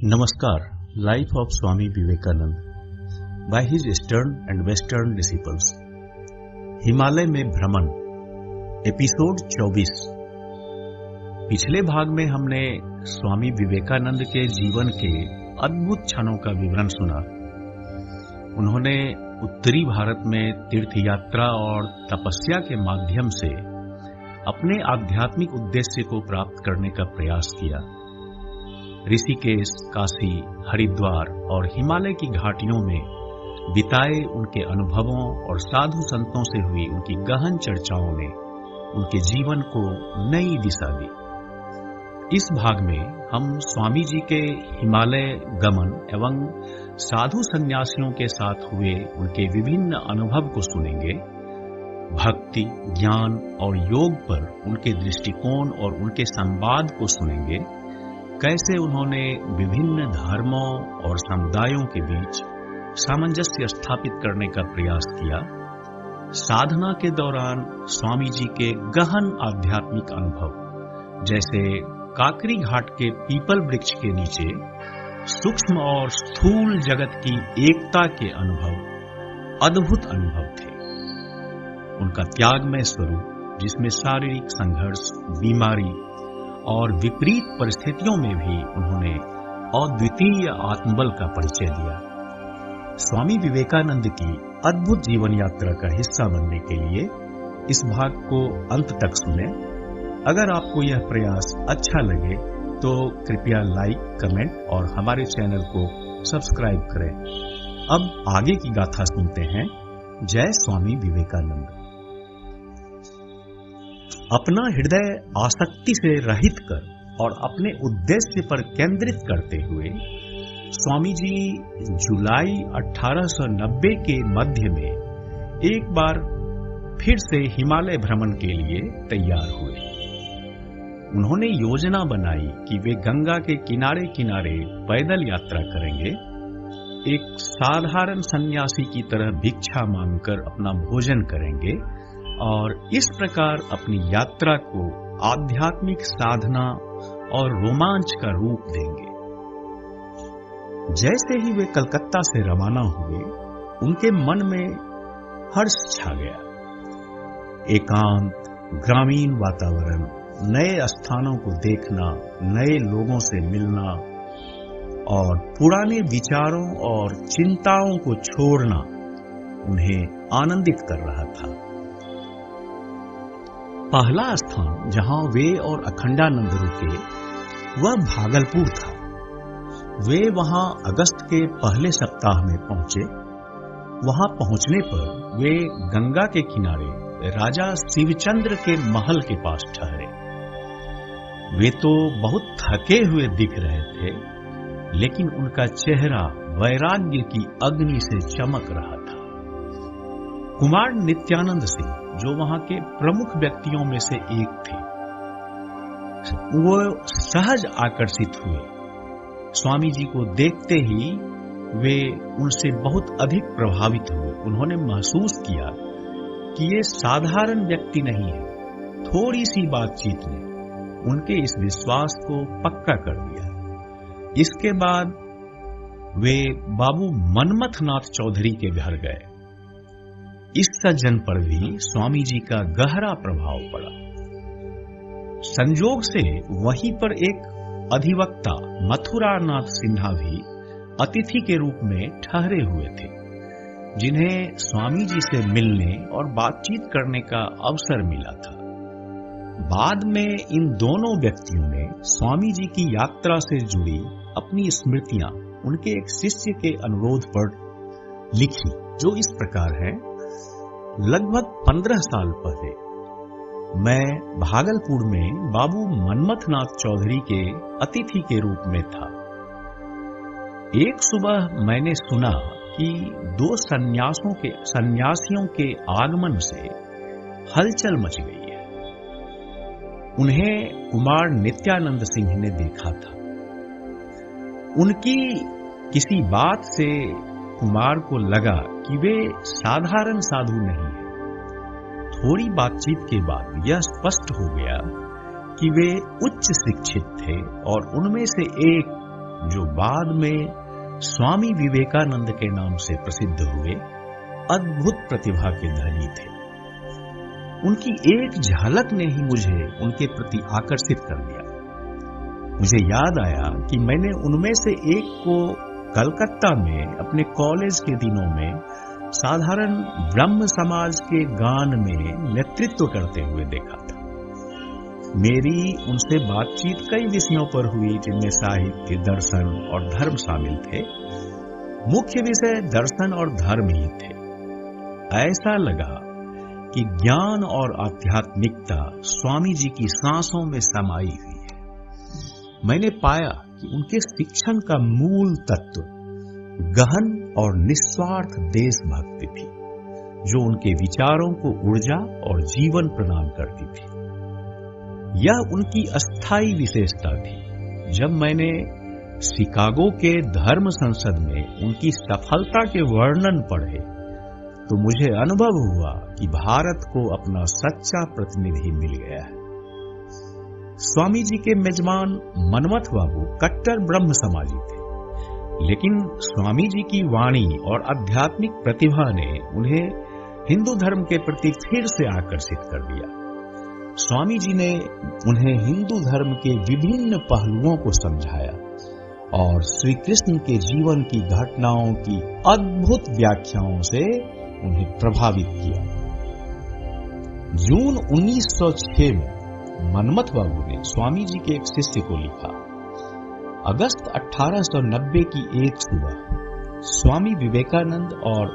Namaskar, Life of Swami Vivekanand by his Eastern and Western disciples. Himalaya में भ्रमण, episode 24। पिछले भाग में हमने स्वामी विवेकानंद के जीवन के अद्भुत क्षणों का विवरण सुना। उन्होंने उत्तरी भारत में तीर्थ यात्रा और तपस्या के माध्यम से अपने आध्यात्मिक उद्देश्य को प्राप्त करने का प्रयास किया। ऋषिकेश, काशी, हरिद्वार और हिमालय की घाटियों में बिताए उनके अनुभवों और साधु संतों से हुई उनकी गहन चर्चाओं ने उनके जीवन को नई दिशा दी। इस भाग में हम स्वामी जी के हिमालय गमन एवं साधु सन्यासियों के साथ हुए उनके विभिन्न अनुभव को सुनेंगे। भक्ति, ज्ञान और योग पर उनके दृष्टिकोण और उनके संवाद को सुनेंगे। कैसे उन्होंने विभिन्न धर्मों और समुदायों के बीच सामंजस्य स्थापित करने का प्रयास किया। साधना के दौरान स्वामी जी के गहन आध्यात्मिक अनुभव, जैसे काकरी घाट के पीपल वृक्ष के नीचे सूक्ष्म और स्थूल जगत की एकता के अनुभव अद्भुत अनुभव थे। उनका त्यागमय स्वरूप, जिसमें शारीरिक संघर्ष, बीमारी और विपरीत परिस्थितियों में भी उन्होंने अद्वितीय आत्मबल का परिचय दिया। स्वामी विवेकानंद की अद्भुत जीवन यात्रा का हिस्सा बनने के लिए इस भाग को अंत तक सुनें। अगर आपको यह प्रयास अच्छा लगे तो कृपया लाइक, कमेंट और हमारे चैनल को सब्सक्राइब करें। अब आगे की गाथा सुनते हैं। जय स्वामी विवेकानंद। अपना हृदय आसक्ति से रहित कर और अपने उद्देश्य पर केंद्रित करते हुए स्वामी जी जुलाई 1890 के मध्य में एक बार फिर से हिमालय भ्रमण के लिए तैयार हुए। उन्होंने योजना बनाई कि वे गंगा के किनारे किनारे पैदल यात्रा करेंगे, एक साधारण सन्यासी की तरह भिक्षा मांगकर अपना भोजन करेंगे और इस प्रकार अपनी यात्रा को आध्यात्मिक साधना और रोमांच का रूप देंगे। जैसे ही वे कलकत्ता से रवाना हुए, उनके मन में हर्ष छा गया। एकांत, ग्रामीण वातावरण, नए स्थानों को देखना, नए लोगों से मिलना और पुराने विचारों और चिंताओं को छोड़ना उन्हें आनंदित कर रहा था। पहला स्थान जहां वे और अखंडानंद रुके वह भागलपुर था। वे वहां अगस्त के पहले सप्ताह में पहुंचे। वहां पहुंचने पर वे गंगा के किनारे राजा शिवचंद्र के महल के पास ठहरे। वे तो बहुत थके हुए दिख रहे थे, लेकिन उनका चेहरा वैराग्य की अग्नि से चमक रहा था। कुमार नित्यानंद सिंह, जो वहां के प्रमुख व्यक्तियों में से एक थे, वो सहज आकर्षित हुए। स्वामी जी को देखते ही वे उनसे बहुत अधिक प्रभावित हुए। उन्होंने महसूस किया कि ये साधारण व्यक्ति नहीं है। थोड़ी सी बातचीत ने उनके इस विश्वास को पक्का कर दिया। इसके बाद वे बाबू मनमथनाथ चौधरी के घर गए। इस सज्जन पर भी स्वामी जी का गहरा प्रभाव पड़ा। संयोग से वहीं पर एक अधिवक्ता मथुरानाथ सिन्हा भी अतिथि के रूप में ठहरे हुए थे, जिन्हें स्वामी जी से मिलने और बातचीत करने का अवसर मिला था। बाद में इन दोनों व्यक्तियों ने स्वामी जी की यात्रा से जुड़ी अपनी स्मृतियां उनके एक शिष्य के अनुरोध पर लिखी, जो इस प्रकार है। लगभग 15 साल पहले मैं भागलपुर में बाबू मनमथनाथ चौधरी के अतिथि के रूप में था। एक सुबह मैंने सुना कि 2 सन्यासियों के आगमन से हलचल मच गई है। उन्हें कुमार नित्यानंद सिंह ने देखा था। उनकी किसी बात से कुमार को लगा कि वे साधारण साधु नहीं हैं। थोड़ी बातचीत के बाद यह स्पष्ट हो गया कि वे उच्च शिक्षित थे और उनमें से एक जो बाद में स्वामी विवेकानंद के नाम से प्रसिद्ध हुए, अद्भुत प्रतिभा के धनी थे। उनकी एक झलक ने ही मुझे उनके प्रति आकर्षित कर दिया। मुझे याद आया कि मैंने उनमें से एक को कलकत्ता में अपने कॉलेज के दिनों में साधारण ब्रह्म समाज के गान में नेतृत्व करते हुए देखा था। मेरी उनसे बातचीत कई विषयों पर हुई, जिनमें साहित्य, दर्शन और धर्म शामिल थे। मुख्य विषय दर्शन और धर्म ही थे। ऐसा लगा कि ज्ञान और आध्यात्मिकता स्वामी जी की सांसों में समाई हुई है। मैंने पाया कि उनके शिक्षण का मूल तत्व गहन और निस्वार्थ देशभक्ति थी, जो उनके विचारों को ऊर्जा और जीवन प्रदान करती थी। यह उनकी अस्थायी विशेषता थी। जब मैंने शिकागो के धर्म संसद में उनकी सफलता के वर्णन पढ़े तो मुझे अनुभव हुआ कि भारत को अपना सच्चा प्रतिनिधि मिल गया है। स्वामी जी के मेजबान मनमथ बाबू कट्टर ब्रह्म समाजी थे, लेकिन स्वामी जी की वाणी और आध्यात्मिक प्रतिभा ने उन्हें हिंदू धर्म के प्रति फिर से आकर्षित कर दिया। स्वामी जी ने उन्हें हिंदू धर्म के विभिन्न पहलुओं को समझाया और श्री कृष्ण के जीवन की घटनाओं की अद्भुत व्याख्याओं से उन्हें प्रभावित किया। जून 1906 में मनमथ बाबू ने स्वामी जी के एक शिष्य को लिखा, अगस्त 1890 की एक सुबह स्वामी विवेकानंद और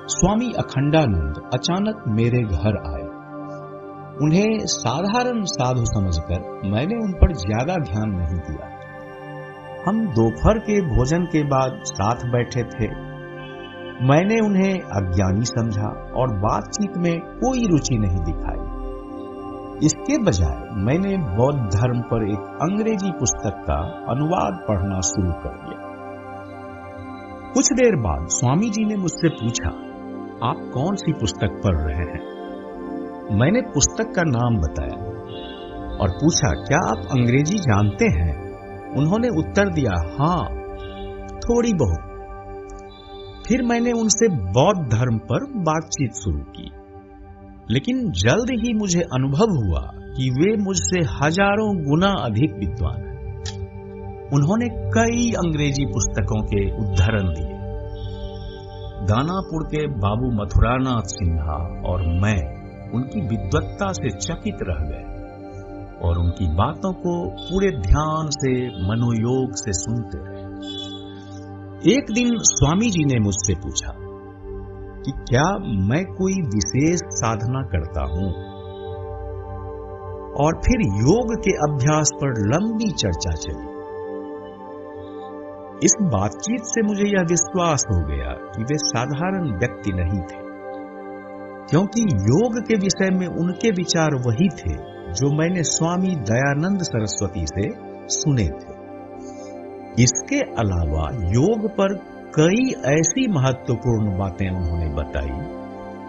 स्वामी अखंडानंद अचानक मेरे घर आए। उन्हें साधारण साधु समझकर मैंने उन पर ज्यादा ध्यान नहीं दिया। हम दोपहर के भोजन के बाद साथ बैठे थे। मैंने उन्हें अज्ञानी समझा और बातचीत में कोई रुचि नहीं दिखाई। इसके बजाय मैंने बौद्ध धर्म पर एक अंग्रेजी पुस्तक का अनुवाद पढ़ना शुरू कर दिया। कुछ देर बाद स्वामी जी ने मुझसे पूछा, आप कौन सी पुस्तक पढ़ रहे हैं? मैंने पुस्तक का नाम बताया और पूछा, क्या आप अंग्रेजी जानते हैं? उन्होंने उत्तर दिया, हाँ, थोड़ी बहुत। फिर मैंने उनसे बौद्ध धर्म पर बातचीत शुरू की, लेकिन जल्द ही मुझे अनुभव हुआ कि वे मुझसे हजारों गुना अधिक विद्वान हैं। उन्होंने कई अंग्रेजी पुस्तकों के उद्धरण दिए। दानापुर के बाबू मथुरानाथ सिन्हा और मैं उनकी विद्वत्ता से चकित रह गए और उनकी बातों को पूरे ध्यान से, मनोयोग से सुनते रहे। एक दिन स्वामी जी ने मुझसे पूछा कि क्या मैं कोई विशेष साधना करता हूं, और फिर योग के अभ्यास पर लंबी चर्चा चली। इस बातचीत से मुझे यह विश्वास हो गया कि वे साधारण व्यक्ति नहीं थे, क्योंकि योग के विषय में उनके विचार वही थे जो मैंने स्वामी दयानंद सरस्वती से सुने थे। इसके अलावा योग पर कई ऐसी महत्वपूर्ण बातें उन्होंने बताई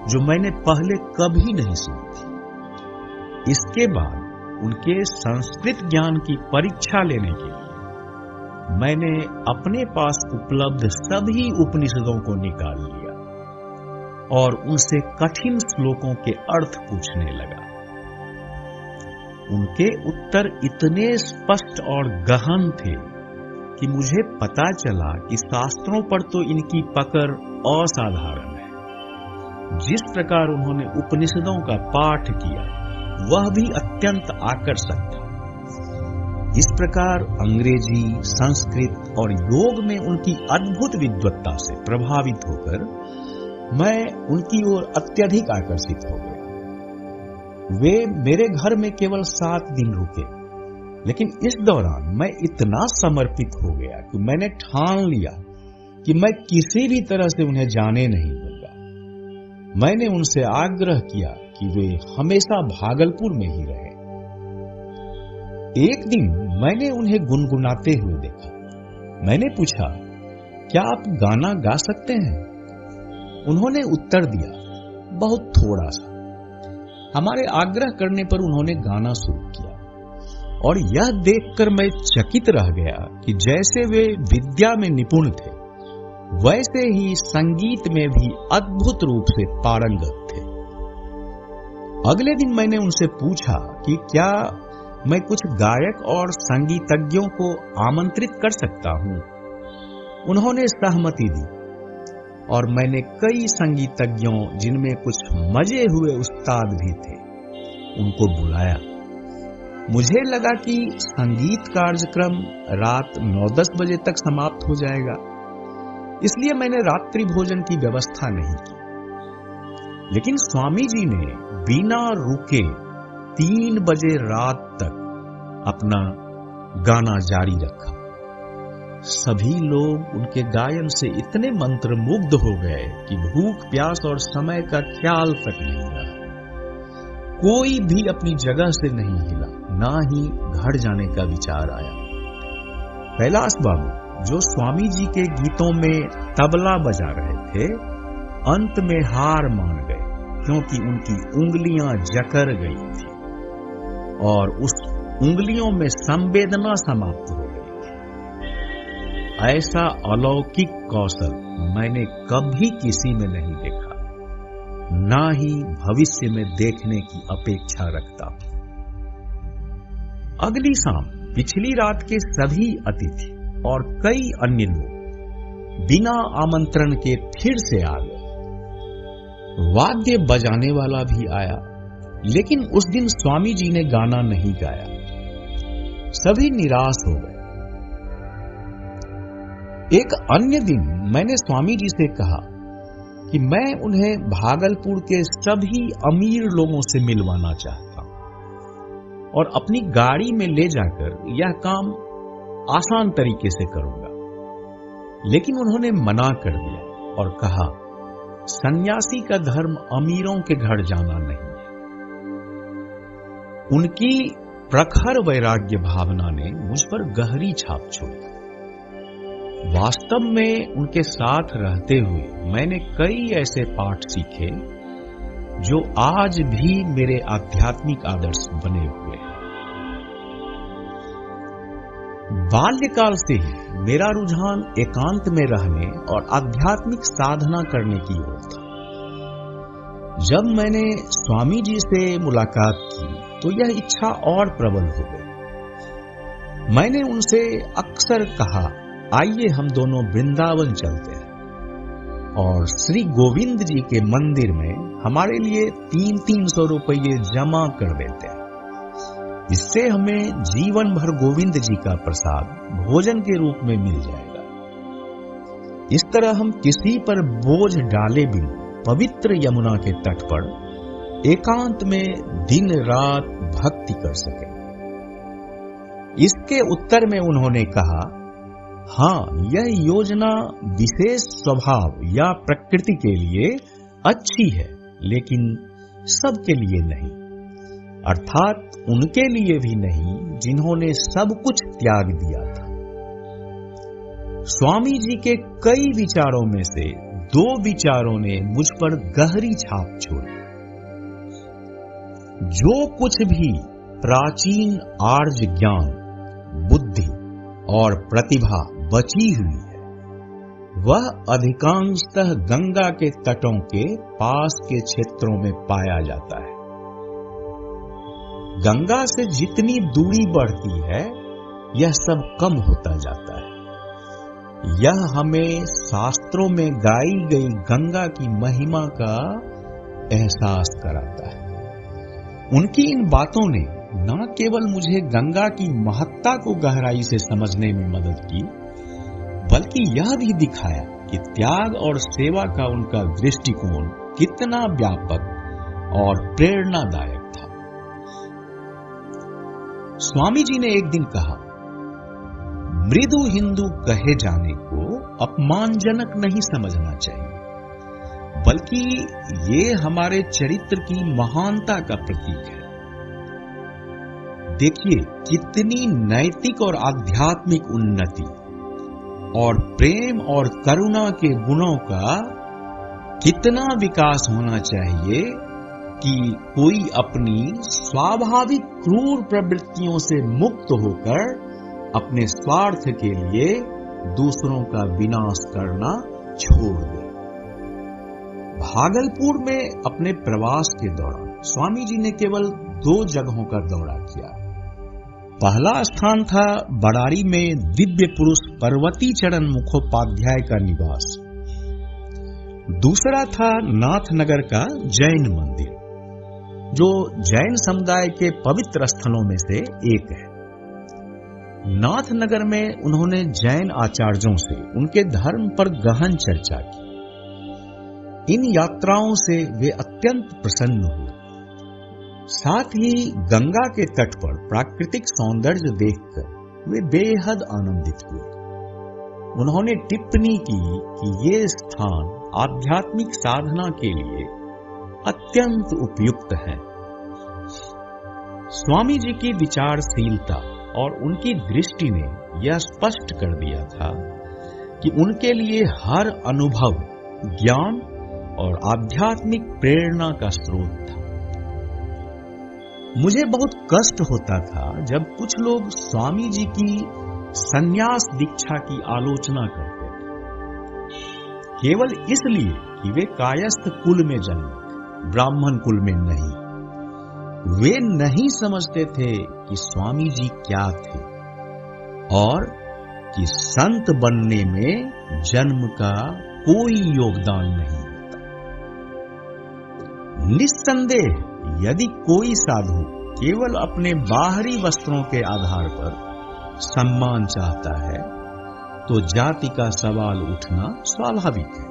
जो मैंने पहले कभी नहीं सुनी थी। इसके बाद उनके संस्कृत ज्ञान की परीक्षा लेने के लिए मैंने अपने पास उपलब्ध सभी उपनिषदों को निकाल लिया और उनसे कठिन श्लोकों के अर्थ पूछने लगा। उनके उत्तर इतने स्पष्ट और गहन थे कि मुझे पता चला कि शास्त्रों पर तो इनकी पकड़ असाधारण है। जिस प्रकार उन्होंने उपनिषदों का पाठ किया वह भी अत्यंत आकर्षक था। इस प्रकार अंग्रेजी, संस्कृत और योग में उनकी अद्भुत विद्वत्ता से प्रभावित होकर मैं उनकी ओर अत्यधिक आकर्षित हो गया। वे मेरे घर में केवल 7 दिन रुके, लेकिन इस दौरान मैं इतना समर्पित हो गया कि मैंने ठान लिया कि मैं किसी भी तरह से उन्हें जाने नहीं दूंगा। मैंने उनसे आग्रह किया कि वे हमेशा भागलपुर में ही रहे। एक दिन मैंने उन्हें गुनगुनाते हुए देखा। मैंने पूछा, क्या आप गाना गा सकते हैं? उन्होंने उत्तर दिया, बहुत थोड़ा सा। हमारे आग्रह करने पर उन्होंने गाना शुरू किया और यह देखकर मैं चकित रह गया कि जैसे वे विद्या में निपुण थे, वैसे ही संगीत में भी अद्भुत रूप से पारंगत थे। अगले दिन मैंने उनसे पूछा कि क्या मैं कुछ गायक और संगीतज्ञों को आमंत्रित कर सकता हूं। उन्होंने सहमति दी और मैंने कई संगीतज्ञों, जिनमें कुछ मजे हुए उस्ताद भी थे, उनको बुलाया। मुझे लगा कि संगीत कार्यक्रम रात 9-10 बजे तक समाप्त हो जाएगा, इसलिए मैंने रात्रि भोजन की व्यवस्था नहीं की। लेकिन स्वामी जी ने बिना रुके 3 बजे रात तक अपना गाना जारी रखा। सभी लोग उनके गायन से इतने मंत्रमुग्ध हो गए कि भूख, प्यास और समय का ख्याल तक नहीं रहा। कोई भी अपनी जगह से नहीं हिला, ना ही घर जाने का विचार आया। कैलाश बाबू, जो स्वामी जी के गीतों में तबला बजा रहे थे, अंत में हार मान गए, क्योंकि उनकी उंगलियां जकड़ गई थी और उस उंगलियों में संवेदना समाप्त हो गई थी। ऐसा अलौकिक कौशल मैंने कभी किसी में नहीं देखा, ना ही भविष्य में देखने की अपेक्षा रखता। अगली शाम पिछली रात के सभी अतिथि और कई अन्य लोग बिना आमंत्रण के फिर से आ गए। वाद्य बजाने वाला भी आया, लेकिन उस दिन स्वामी जी ने गाना नहीं गाया। सभी निराश हो गए। एक अन्य दिन मैंने स्वामी जी से कहा कि मैं उन्हें भागलपुर के सभी अमीर लोगों से मिलवाना चाहता हूं और अपनी गाड़ी में ले जाकर यह काम आसान तरीके से करूंगा। लेकिन उन्होंने मना कर दिया और कहा, सन्यासी का धर्म अमीरों के घर जाना नहीं है। उनकी प्रखर वैराग्य भावना ने मुझ पर गहरी छाप छोड़ी। वास्तव में उनके साथ रहते हुए मैंने कई ऐसे पाठ सीखे जो आज भी मेरे आध्यात्मिक आदर्श बने हुए हैं। बाल्यकाल से ही मेरा रुझान एकांत में रहने और आध्यात्मिक साधना करने की ओर था। जब मैंने स्वामी जी से मुलाकात की तो यह इच्छा और प्रबल हो गई। मैंने उनसे अक्सर कहा, आइए हम दोनों वृंदावन चलते हैं और श्री गोविंद जी के मंदिर में हमारे लिए 300-300 रुपये जमा कर देते हैं। इससे हमें जीवन भर गोविंद जी का प्रसाद भोजन के रूप में मिल जाएगा। इस तरह हम किसी पर बोझ डाले बिना पवित्र यमुना के तट पर एकांत में दिन रात भक्ति कर सके। इसके उत्तर में उन्होंने कहा, हाँ, यह योजना विशेष स्वभाव या प्रकृति के लिए अच्छी है, लेकिन सबके लिए नहीं, अर्थात उनके लिए भी नहीं जिन्होंने सब कुछ त्याग दिया था। स्वामी जी के कई विचारों में से 2 विचारों ने मुझ पर गहरी छाप छोड़ी। जो कुछ भी प्राचीन आर्य ज्ञान, बुद्धि और प्रतिभा बची हुई है, वह अधिकांशतः गंगा के तटों के पास के क्षेत्रों में पाया जाता है। गंगा से जितनी दूरी बढ़ती है, यह सब कम होता जाता है। यह हमें शास्त्रों में गाई गई गंगा की महिमा का एहसास कराता है। उनकी इन बातों ने न केवल मुझे गंगा की महत्ता को गहराई से समझने में मदद की, बल्कि यह भी दिखाया कि त्याग और सेवा का उनका दृष्टिकोण कितना व्यापक और प्रेरणादायक था। स्वामी जी ने एक दिन कहा, मृदु हिंदू कहे जाने को अपमानजनक नहीं समझना चाहिए, बल्कि ये हमारे चरित्र की महानता का प्रतीक है। देखिए, कितनी नैतिक और आध्यात्मिक उन्नति और प्रेम और करुणा के गुणों का कितना विकास होना चाहिए, कि कोई अपनी स्वाभाविक क्रूर प्रवृत्तियों से मुक्त होकर अपने स्वार्थ के लिए दूसरों का विनाश करना छोड़ दे। भागलपुर में अपने प्रवास के दौरान स्वामी जी ने केवल 2 जगहों का दौरा किया। पहला स्थान था बड़ारी में दिव्य पुरुष पर्वती चरण मुखोपाध्याय का निवास। दूसरा था नाथनगर का जैन मंदिर, जो जैन समुदाय के पवित्र स्थलों में से एक है। नाथनगर में उन्होंने जैन आचार्यों से उनके धर्म पर गहन चर्चा की। इन यात्राओं से वे अत्यंत प्रसन्न हुए। साथ ही गंगा के तट पर प्राकृतिक सौंदर्य देखकर वे बेहद आनंदित हुए। उन्होंने टिप्पणी की कि ये स्थान आध्यात्मिक साधना के लिए अत्यंत उपयुक्त है। स्वामी जी की विचारशीलता और उनकी दृष्टि ने यह स्पष्ट कर दिया था कि उनके लिए हर अनुभव ज्ञान और आध्यात्मिक प्रेरणा का स्रोत था। मुझे बहुत कष्ट होता था जब कुछ लोग स्वामी जी की संन्यास दीक्षा की आलोचना करते थे, केवल इसलिए कि वे कायस्थ कुल में जन्मे थे, ब्राह्मण कुल में नहीं। वे नहीं समझते थे कि स्वामी जी क्या थे और कि संत बनने में जन्म का कोई योगदान नहीं होता। निस्संदेह यदि कोई साधु केवल अपने बाहरी वस्त्रों के आधार पर सम्मान चाहता है तो जाति का सवाल उठना स्वाभाविक है।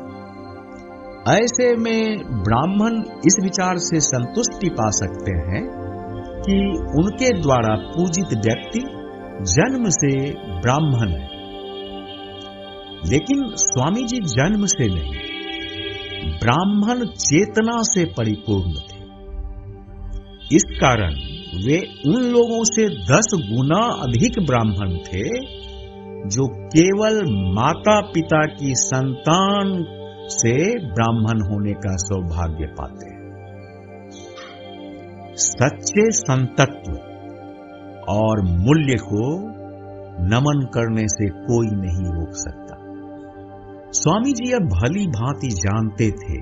ऐसे में ब्राह्मण इस विचार से संतुष्टि पा सकते हैं कि उनके द्वारा पूजित व्यक्ति जन्म से ब्राह्मण है, लेकिन स्वामी जी जन्म से नहीं, ब्राह्मण चेतना से परिपूर्ण थे। इस कारण वे उन लोगों से 10 गुना अधिक ब्राह्मण थे जो केवल माता पिता की संतान से ब्राह्मण होने का सौभाग्य पाते हैं। सच्चे संतत्व और मूल्य को नमन करने से कोई नहीं रोक सकता। स्वामी जी अब भली भांति जानते थे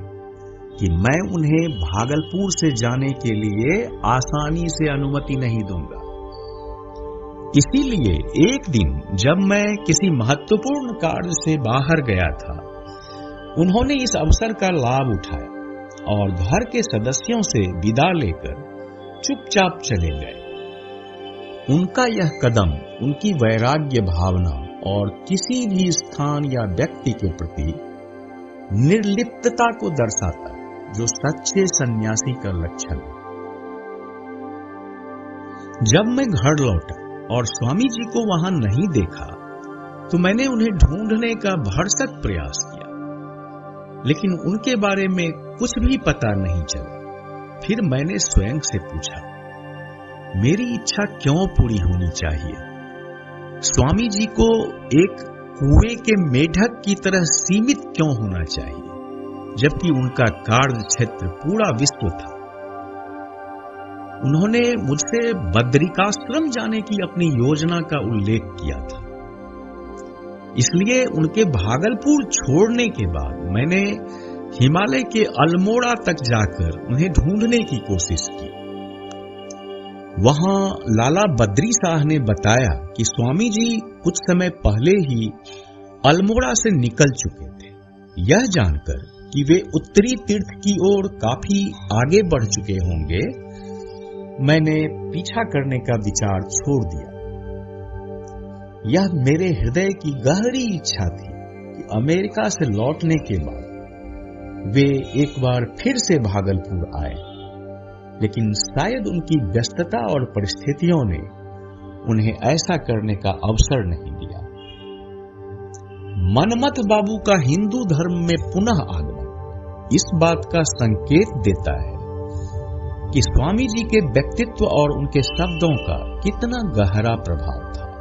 कि मैं उन्हें भागलपुर से जाने के लिए आसानी से अनुमति नहीं दूंगा। इसीलिए एक दिन जब मैं किसी महत्वपूर्ण कार्य से बाहर गया था, उन्होंने इस अवसर का लाभ उठाया और घर के सदस्यों से विदा लेकर चुपचाप चले गए। उनका यह कदम उनकी वैराग्य भावना और किसी भी स्थान या व्यक्ति के प्रति निर्लिप्तता को दर्शाता है, जो सच्चे सन्यासी का लक्षण है। जब मैं घर लौटा और स्वामी जी को वहां नहीं देखा तो मैंने उन्हें ढूंढने का भरसक प्रयास किया, लेकिन उनके बारे में कुछ भी पता नहीं चला। फिर मैंने स्वयं से पूछा, मेरी इच्छा क्यों पूरी होनी चाहिए? स्वामी जी को एक कुएं के मेढक की तरह सीमित क्यों होना चाहिए, जबकि उनका कार्य क्षेत्र पूरा विश्व था? उन्होंने मुझसे बद्रिकाश्रम जाने की अपनी योजना का उल्लेख किया था। इसलिए उनके भागलपुर छोड़ने के बाद मैंने हिमालय के अल्मोड़ा तक जाकर उन्हें ढूंढने की कोशिश की। वहां लाला बद्री शाह ने बताया कि स्वामी जी कुछ समय पहले ही अल्मोड़ा से निकल चुके थे। यह जानकर कि वे उत्तरी तीर्थ की ओर काफी आगे बढ़ चुके होंगे, मैंने पीछा करने का विचार छोड़ दिया। यह मेरे हृदय की गहरी इच्छा थी कि अमेरिका से लौटने के बाद वे एक बार फिर से भागलपुर आए, लेकिन शायद उनकी व्यस्तता और परिस्थितियों ने उन्हें ऐसा करने का अवसर नहीं दिया। मनमथ बाबू का हिंदू धर्म में पुनः आगमन इस बात का संकेत देता है कि स्वामी जी के व्यक्तित्व और उनके शब्दों का कितना गहरा प्रभाव था।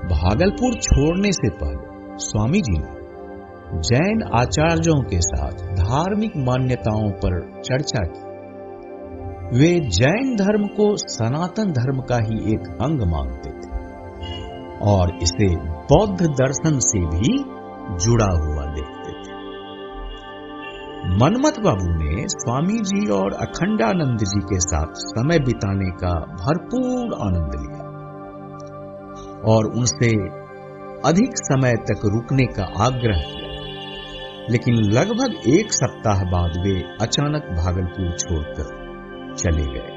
भागलपुर छोड़ने से पहले स्वामी जी ने जैन आचार्यों के साथ धार्मिक मान्यताओं पर चर्चा की। वे जैन धर्म को सनातन धर्म का ही एक अंग मानते थे और इसे बौद्ध दर्शन से भी जुड़ा हुआ देखते थे। मनमथ बाबू ने स्वामी जी और अखंडानंद जी के साथ समय बिताने का भरपूर आनंद लिया और उनसे अधिक समय तक रुकने का आग्रह किया, लेकिन लगभग 1 सप्ताह बाद वे अचानक भागलपुर छोड़कर चले गए।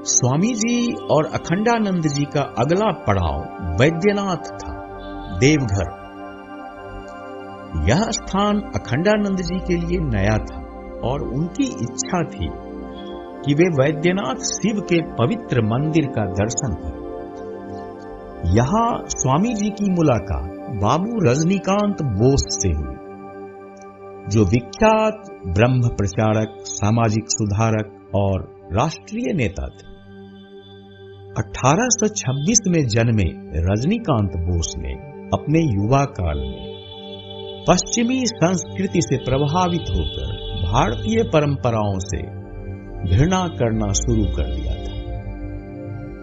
स्वामी जी और अखंडानंद जी का अगला पड़ाव वैद्यनाथ था, देवघर। यह स्थान अखंडानंद जी के लिए नया था और उनकी इच्छा थी कि वे वैद्यनाथ शिव के पवित्र मंदिर का दर्शन करें। यहां स्वामी जी की मुलाकात बाबू रजनीकांत बोस से हुई, जो विख्यात ब्रह्म प्रचारक, सामाजिक सुधारक और राष्ट्रीय नेता थे। 1826 में जन्मे रजनीकांत बोस ने अपने युवा काल में पश्चिमी संस्कृति से प्रभावित होकर भारतीय परंपराओं से घृणा करना शुरू कर दिया था।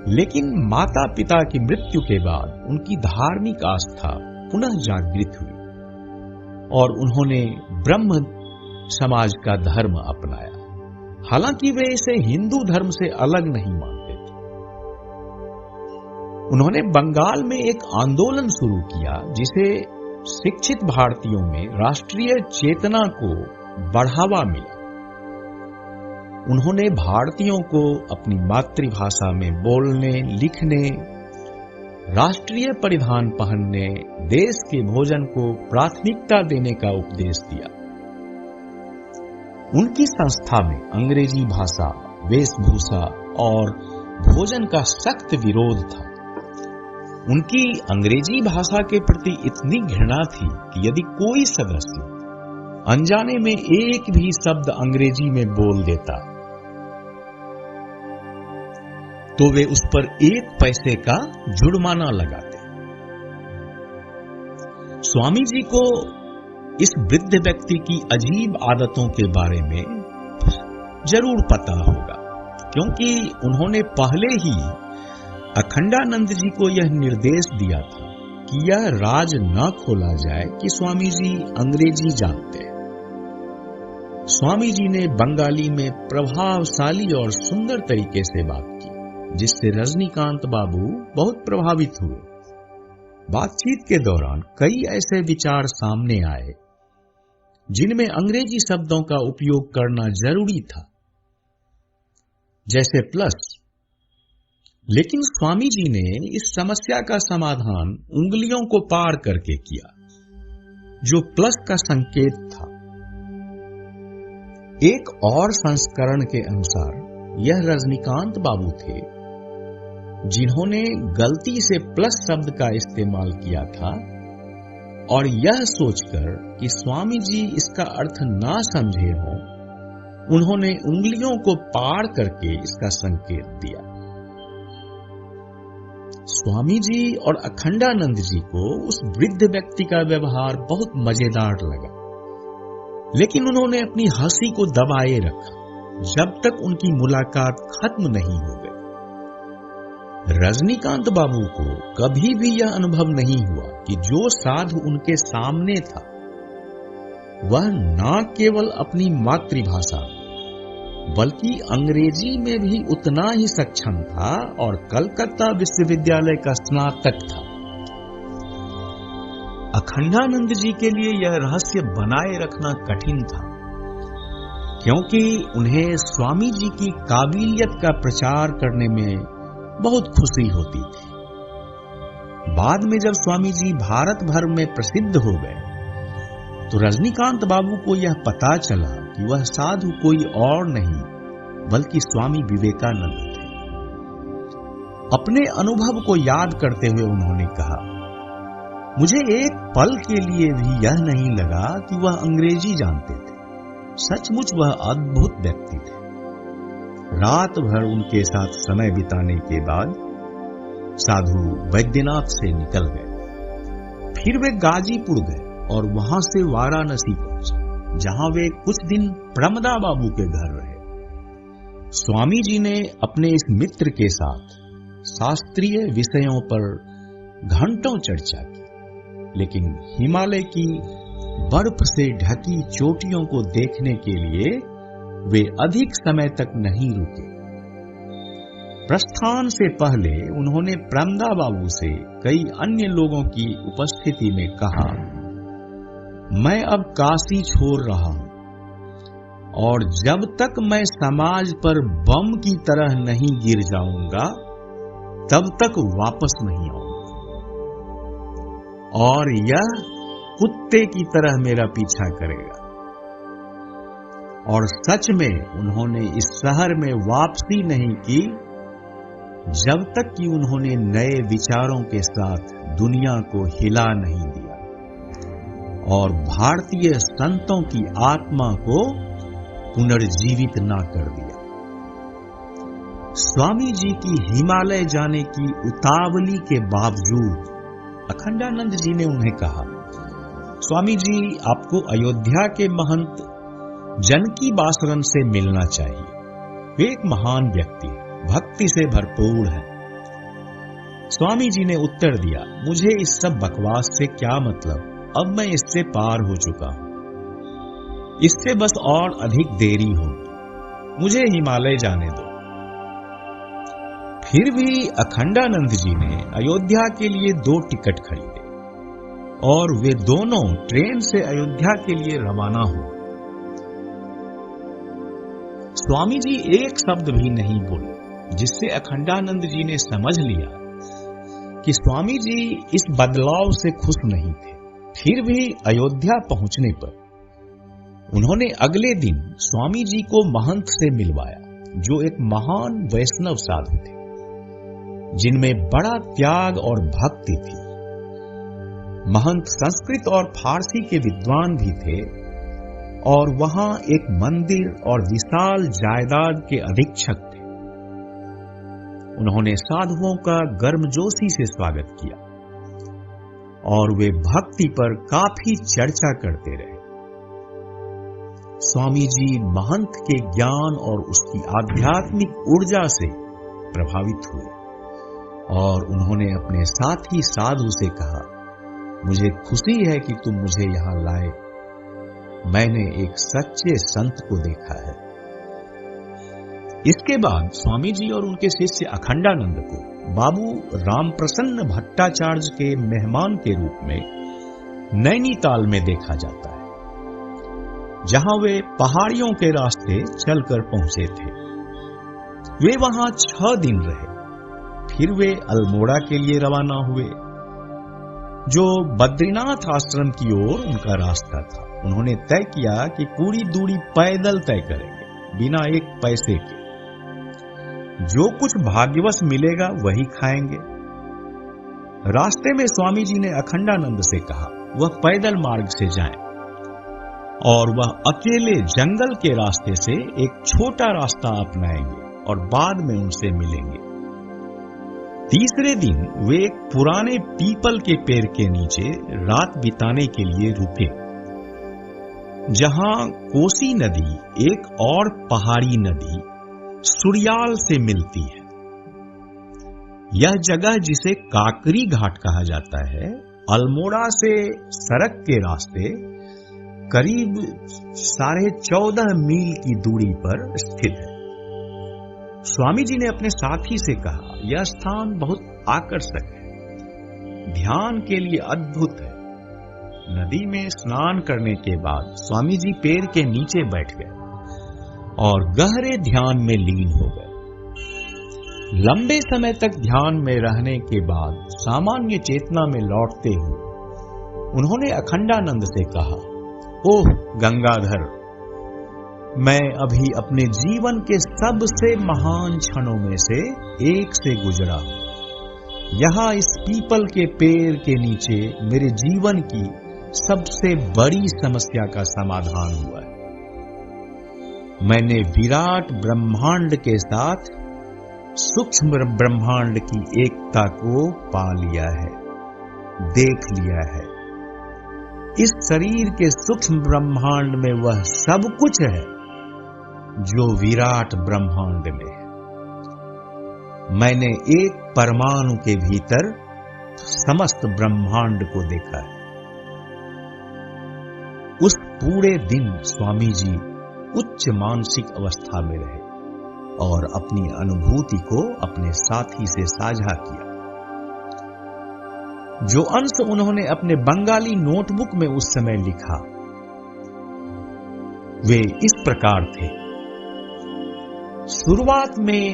लेकिन माता पिता की मृत्यु के बाद उनकी धार्मिक आस्था पुनः जागृत हुई और उन्होंने ब्रह्म समाज का धर्म अपनाया। हालांकि वे इसे हिंदू धर्म से अलग नहीं मानते थे। उन्होंने बंगाल में एक आंदोलन शुरू किया जिसे शिक्षित भारतीयों में राष्ट्रीय चेतना को बढ़ावा मिला। उन्होंने भारतीयों को अपनी मातृभाषा में बोलने, लिखने, राष्ट्रीय परिधान पहनने, देश के भोजन को प्राथमिकता देने का उपदेश दिया। उनकी संस्था में अंग्रेजी भाषा, वेशभूषा और भोजन का सख्त विरोध था। उनकी अंग्रेजी भाषा के प्रति इतनी घृणा थी कि यदि कोई सदस्य अनजाने में एक भी शब्द अंग्रेजी में बोल देता तो वे उस पर 1 पैसे का जुर्माना लगाते। स्वामी जी को इस वृद्ध व्यक्ति की अजीब आदतों के बारे में जरूर पता होगा, क्योंकि उन्होंने पहले ही अखंडानंद जी को यह निर्देश दिया था कि यह राज न खोला जाए कि स्वामी जी अंग्रेजी जानते हैं। स्वामी जी ने बंगाली में प्रभावशाली और सुंदर तरीके से बात की, जिससे रजनीकांत बाबू बहुत प्रभावित हुए। बातचीत के दौरान कई ऐसे विचार सामने आए जिनमें अंग्रेजी शब्दों का उपयोग करना जरूरी था, जैसे प्लस। लेकिन स्वामी जी ने इस समस्या का समाधान उंगलियों को पार करके किया, जो प्लस का संकेत था। एक और संस्करण के अनुसार यह रजनीकांत बाबू थे जिन्होंने गलती से प्लस शब्द का इस्तेमाल किया था, और यह सोचकर कि स्वामी जी इसका अर्थ ना समझे हों, उन्होंने उंगलियों को पार करके इसका संकेत दिया। स्वामी जी और अखंडानंद जी को उस वृद्ध व्यक्ति का व्यवहार बहुत मजेदार लगा, लेकिन उन्होंने अपनी हंसी को दबाए रखा जब तक उनकी मुलाकात खत्म नहीं हो गई। रजनीकांत बाबू को कभी भी यह अनुभव नहीं हुआ कि जो साधु उनके सामने था वह न केवल अपनी मातृभाषा बल्कि अंग्रेजी में भी उतना ही सक्षम था और कलकत्ता विश्वविद्यालय का स्नातक था। अखंडानंद जी के लिए यह रहस्य बनाए रखना कठिन था, क्योंकि उन्हें स्वामी जी की काबिलियत का प्रचार करने में बहुत खुशी होती थी। बाद में जब स्वामी जी भारत भर में प्रसिद्ध हो गए तो रजनीकांत बाबू को यह पता चला कि वह साधु कोई और नहीं बल्कि स्वामी विवेकानंद थे। अपने अनुभव को याद करते हुए उन्होंने कहा, मुझे एक पल के लिए भी यह नहीं लगा कि वह अंग्रेजी जानते थे। सचमुच वह अद्भुत व्यक्ति थे। रात भर उनके साथ समय बिताने के बाद साधु वैद्यनाथ से निकल गए। फिर वे गाजीपुर गए और वहां से वाराणसी पहुंचे, जहां वे कुछ दिन प्रमदा बाबू के घर रहे। स्वामी जी ने अपने इस मित्र के साथ शास्त्रीय विषयों पर घंटों चर्चा की, लेकिन हिमालय की बर्फ से ढकी चोटियों को देखने के लिए वे अधिक समय तक नहीं रुके। प्रस्थान से पहले उन्होंने प्रमदा बाबू से कई अन्य लोगों की उपस्थिति में कहा, मैं अब काशी छोड़ रहा हूं और जब तक मैं समाज पर बम की तरह नहीं गिर जाऊंगा तब तक वापस नहीं आऊंगा, और यह कुत्ते की तरह मेरा पीछा करेगा। और सच में उन्होंने इस शहर में वापसी नहीं की जब तक कि उन्होंने नए विचारों के साथ दुनिया को हिला नहीं दिया और भारतीय संतों की आत्मा को पुनर्जीवित ना कर दिया। स्वामी जी की हिमालय जाने की उतावली के बावजूद अखंडानंद जी ने उन्हें कहा, स्वामी जी, आपको अयोध्या के महंत जानकी बासवन से मिलना चाहिए। वे एक महान व्यक्ति, भक्ति से भरपूर है। स्वामी जी ने उत्तर दिया, मुझे इस सब बकवास से क्या मतलब, अब मैं इससे पार हो चुका हूं, इससे बस और अधिक देरी होगी, मुझे हिमालय जाने दो। फिर भी अखंडानंद जी ने अयोध्या के लिए 2 टिकट खरीदे और वे दोनों ट्रेन से अयोध्या के लिए रवाना हुए। स्वामी जी एक शब्द भी नहीं बोले, जिससे अखंडानंद जी ने समझ लिया कि स्वामी जी इस बदलाव से खुश नहीं थे। फिर भी अयोध्या पहुंचने पर उन्होंने अगले दिन स्वामी जी को महंत से मिलवाया, जो एक महान वैष्णव साधु थे, जिनमें बड़ा त्याग और भक्ति थी। महंत संस्कृत और फारसी के विद्वान भी थे और वहां एक मंदिर और विशाल जायदाद के अधीक्षक थे। उन्होंने साधुओं का गर्मजोशी से स्वागत किया और वे भक्ति पर काफी चर्चा करते रहे। स्वामी जी महंत के ज्ञान और उसकी आध्यात्मिक ऊर्जा से प्रभावित हुए और उन्होंने अपने साथी साधु से कहा, मुझे खुशी है कि तुम मुझे यहां लाए, मैंने एक सच्चे संत को देखा है। इसके बाद स्वामी जी और उनके शिष्य अखंडानंद को बाबू रामप्रसन्न भट्टाचार्य के मेहमान के रूप में नैनीताल में देखा जाता है, जहां वे पहाड़ियों के रास्ते चलकर पहुंचे थे। वे वहां 6 दिन रहे। फिर वे अल्मोड़ा के लिए रवाना हुए, जो बद्रीनाथ आश्रम की ओर उनका रास्ता था। उन्होंने तय किया कि पूरी दूरी पैदल तय करेंगे, बिना एक पैसे के। जो कुछ भाग्यवश मिलेगा वही खाएंगे। रास्ते में स्वामी जी ने अखंडानंद से कहा वह पैदल मार्ग से जाएं और वह अकेले जंगल के रास्ते से एक छोटा रास्ता अपनाएंगे और बाद में उनसे मिलेंगे। तीसरे दिन वे एक पुराने पीपल के पेड़ के नीचे रात बिताने के लिए रुके, जहां कोसी नदी एक और पहाड़ी नदी सुरियाल से मिलती है। यह जगह, जिसे काकरी घाट कहा जाता है, अल्मोड़ा से सड़क के रास्ते करीब 14.5 मील की दूरी पर स्थित है। स्वामी जी ने अपने साथी से कहा, यह स्थान बहुत आकर्षक है, ध्यान के लिए अद्भुत है। नदी में स्नान करने के बाद स्वामी जी पेड़ के नीचे बैठ गए और गहरे ध्यान में लीन हो गए। लंबे समय तक ध्यान में रहने के बाद सामान्य चेतना में लौटते हुए उन्होंने अखंडानंद से कहा, ओह गंगाधर, मैं अभी अपने जीवन के सबसे महान क्षणों में से एक से गुजरा हूं। यहां इस पीपल के पेड़ के नीचे मेरे जीवन की सबसे बड़ी समस्या का समाधान हुआ है। मैंने विराट ब्रह्मांड के साथ सूक्ष्म ब्रह्मांड की एकता को पा लिया है। देख लिया है। इस शरीर के सूक्ष्म ब्रह्मांड में वह सब कुछ है जो विराट ब्रह्मांड में है। मैंने एक परमाणु के भीतर समस्त ब्रह्मांड को देखा है। उस पूरे दिन स्वामी जी उच्च मानसिक अवस्था में रहे और अपनी अनुभूति को अपने साथी से साझा किया। जो अंश उन्होंने अपने बंगाली नोटबुक में उस समय लिखा वे इस प्रकार थे। शुरुआत में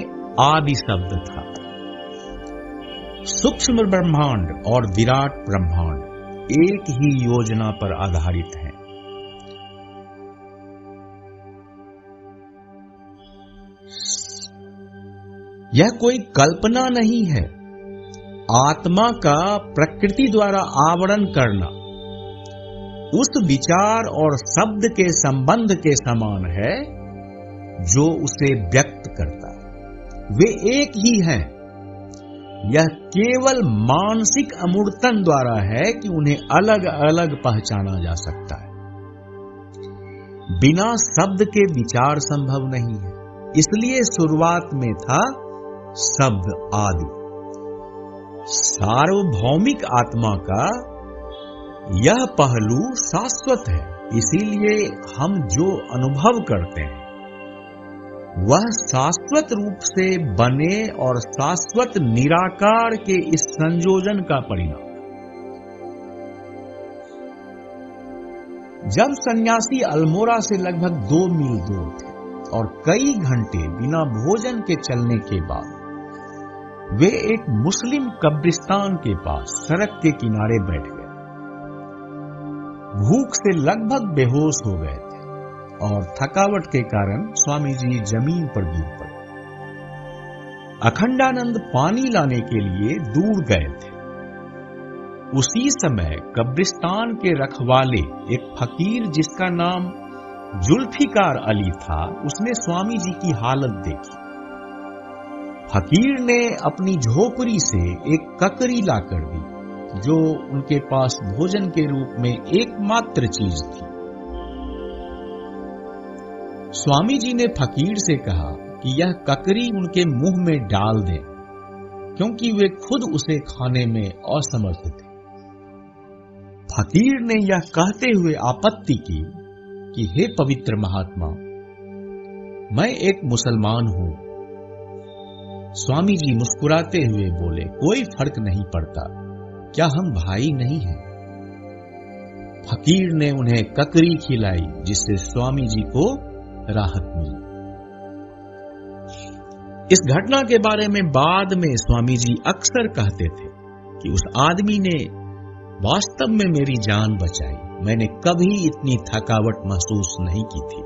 आदि शब्द था। सूक्ष्म ब्रह्मांड और विराट ब्रह्मांड एक ही योजना पर आधारित हैं। यह कोई कल्पना नहीं है। आत्मा का प्रकृति द्वारा आवरण करना उस विचार और शब्द के संबंध के समान है जो उसे व्यक्त करता है। वे एक ही हैं। यह केवल मानसिक अमूर्तन द्वारा है कि उन्हें अलग अलग पहचाना जा सकता है। बिना शब्द के विचार संभव नहीं है। इसलिए शुरुआत में था शब्द आदि। सार्वभौमिक आत्मा का यह पहलू शाश्वत है। इसीलिए हम जो अनुभव करते हैं वह शाश्वत रूप से बने और शाश्वत निराकार के इस संयोजन का परिणाम। जब सन्यासी अल्मोड़ा से लगभग 2 मील दूर थे और कई घंटे बिना भोजन के चलने के बाद वे एक मुस्लिम कब्रिस्तान के पास सड़क के किनारे बैठ गए। भूख से लगभग बेहोश हो गए थे और थकावट के कारण स्वामी जी जमीन पर गिर पड़े। अखंडानंद पानी लाने के लिए दूर गए थे। उसी समय कब्रिस्तान के रखवाले एक फकीर जिसका नाम जुल्फिकार अली था, उसने स्वामी जी की हालत देखी। फकीर ने अपनी झोपड़ी से एक ककरी लाकर दी जो उनके पास भोजन के रूप में एकमात्र चीज थी। स्वामी जी ने फकीर से कहा कि यह ककरी उनके मुंह में डाल दें क्योंकि वे खुद उसे खाने में असमर्थ थे। फकीर ने यह कहते हुए आपत्ति की कि हे पवित्र महात्मा, मैं एक मुसलमान हूं। स्वामी जी मुस्कुराते हुए बोले, कोई फर्क नहीं पड़ता, क्या हम भाई नहीं हैं? फकीर ने उन्हें ककरी खिलाई जिससे स्वामी जी को राहत मिली। इस घटना के बारे में बाद में स्वामी जी अक्सर कहते थे कि उस आदमी ने वास्तव में मेरी जान बचाई। मैंने कभी इतनी थकावट महसूस नहीं की थी।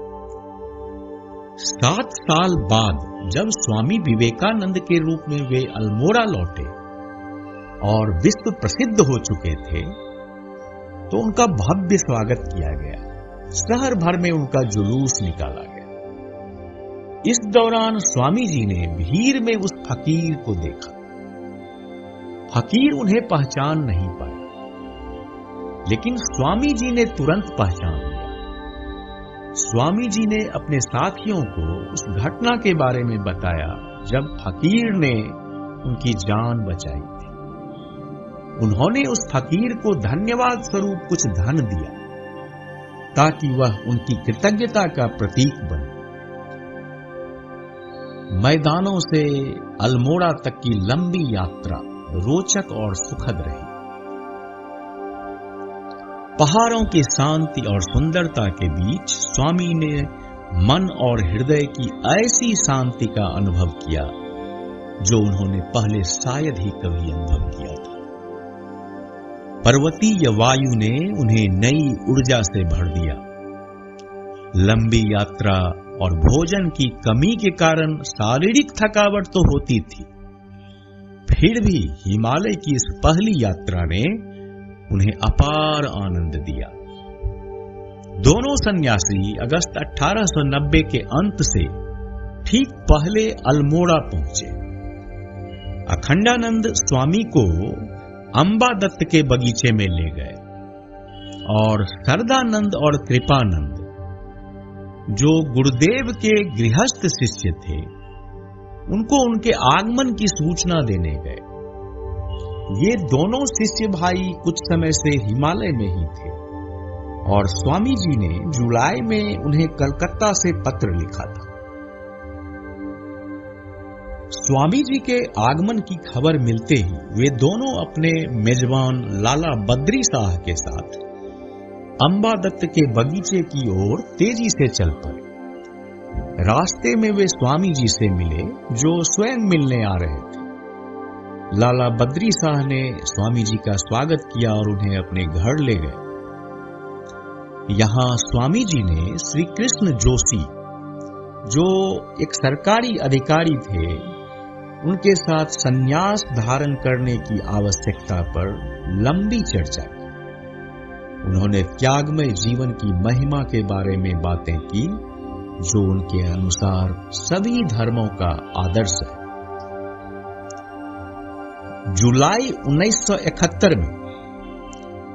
7 साल बाद जब स्वामी विवेकानंद के रूप में वे अल्मोड़ा लौटे और विश्व प्रसिद्ध हो चुके थे तो उनका भव्य स्वागत किया गया। शहर भर में उनका जुलूस निकाला गया। इस दौरान स्वामी जी ने भीड़ में उस फकीर को देखा। फकीर उन्हें पहचान नहीं पाया, लेकिन स्वामी जी ने तुरंत पहचान लिया। स्वामी जी ने अपने साथियों को उस घटना के बारे में बताया जब फकीर ने उनकी जान बचाई थी। उन्होंने उस फकीर को धन्यवाद स्वरूप कुछ धन दिया ताकि वह उनकी कृतज्ञता का प्रतीक बने। मैदानों से अल्मोड़ा तक की लंबी यात्रा रोचक और सुखद रही। पहाड़ों की शांति और सुंदरता के बीच स्वामी ने मन और हृदय की ऐसी शांति का अनुभव किया जो उन्होंने पहले शायद ही कभी अनुभव किया था। पर्वतीय वायु ने उन्हें नई ऊर्जा से भर दिया। लंबी यात्रा और भोजन की कमी के कारण शारीरिक थकावट तो होती थी, फिर भी हिमालय की इस पहली यात्रा ने उन्हें अपार आनंद दिया। दोनों सन्यासी अगस्त 1890 के अंत से ठीक पहले अल्मोड़ा पहुंचे। अखंडानंद स्वामी को अंबा दत्त के बगीचे में ले गए और सरदानंद और कृपानंद, जो गुरुदेव के गृहस्थ शिष्य थे, उनको उनके आगमन की सूचना देने गए। ये दोनों शिष्य भाई कुछ समय से हिमालय में ही थे और स्वामी जी ने जुलाई में उन्हें कलकत्ता से पत्र लिखा था। स्वामी जी के आगमन की खबर मिलते ही वे दोनों अपने मेजबान लाला बद्री शाह के साथ अंबा दत्त के बगीचे की ओर तेजी से चल पड़े। रास्ते में वे स्वामी जी से मिले, जो स्वयं मिलने आ रहे थे। लाला बद्री शाह ने स्वामी जी का स्वागत किया और उन्हें अपने घर ले गए। यहां स्वामी जी ने श्री कृष्ण जोशी, जो एक सरकारी अधिकारी थे, उनके साथ संन्यास धारण करने की आवश्यकता पर लंबी चर्चा की। उन्होंने त्यागमय जीवन की महिमा के बारे में बातें की, जो उनके अनुसार सभी धर्मों का आदर्श है। जुलाई 1971 में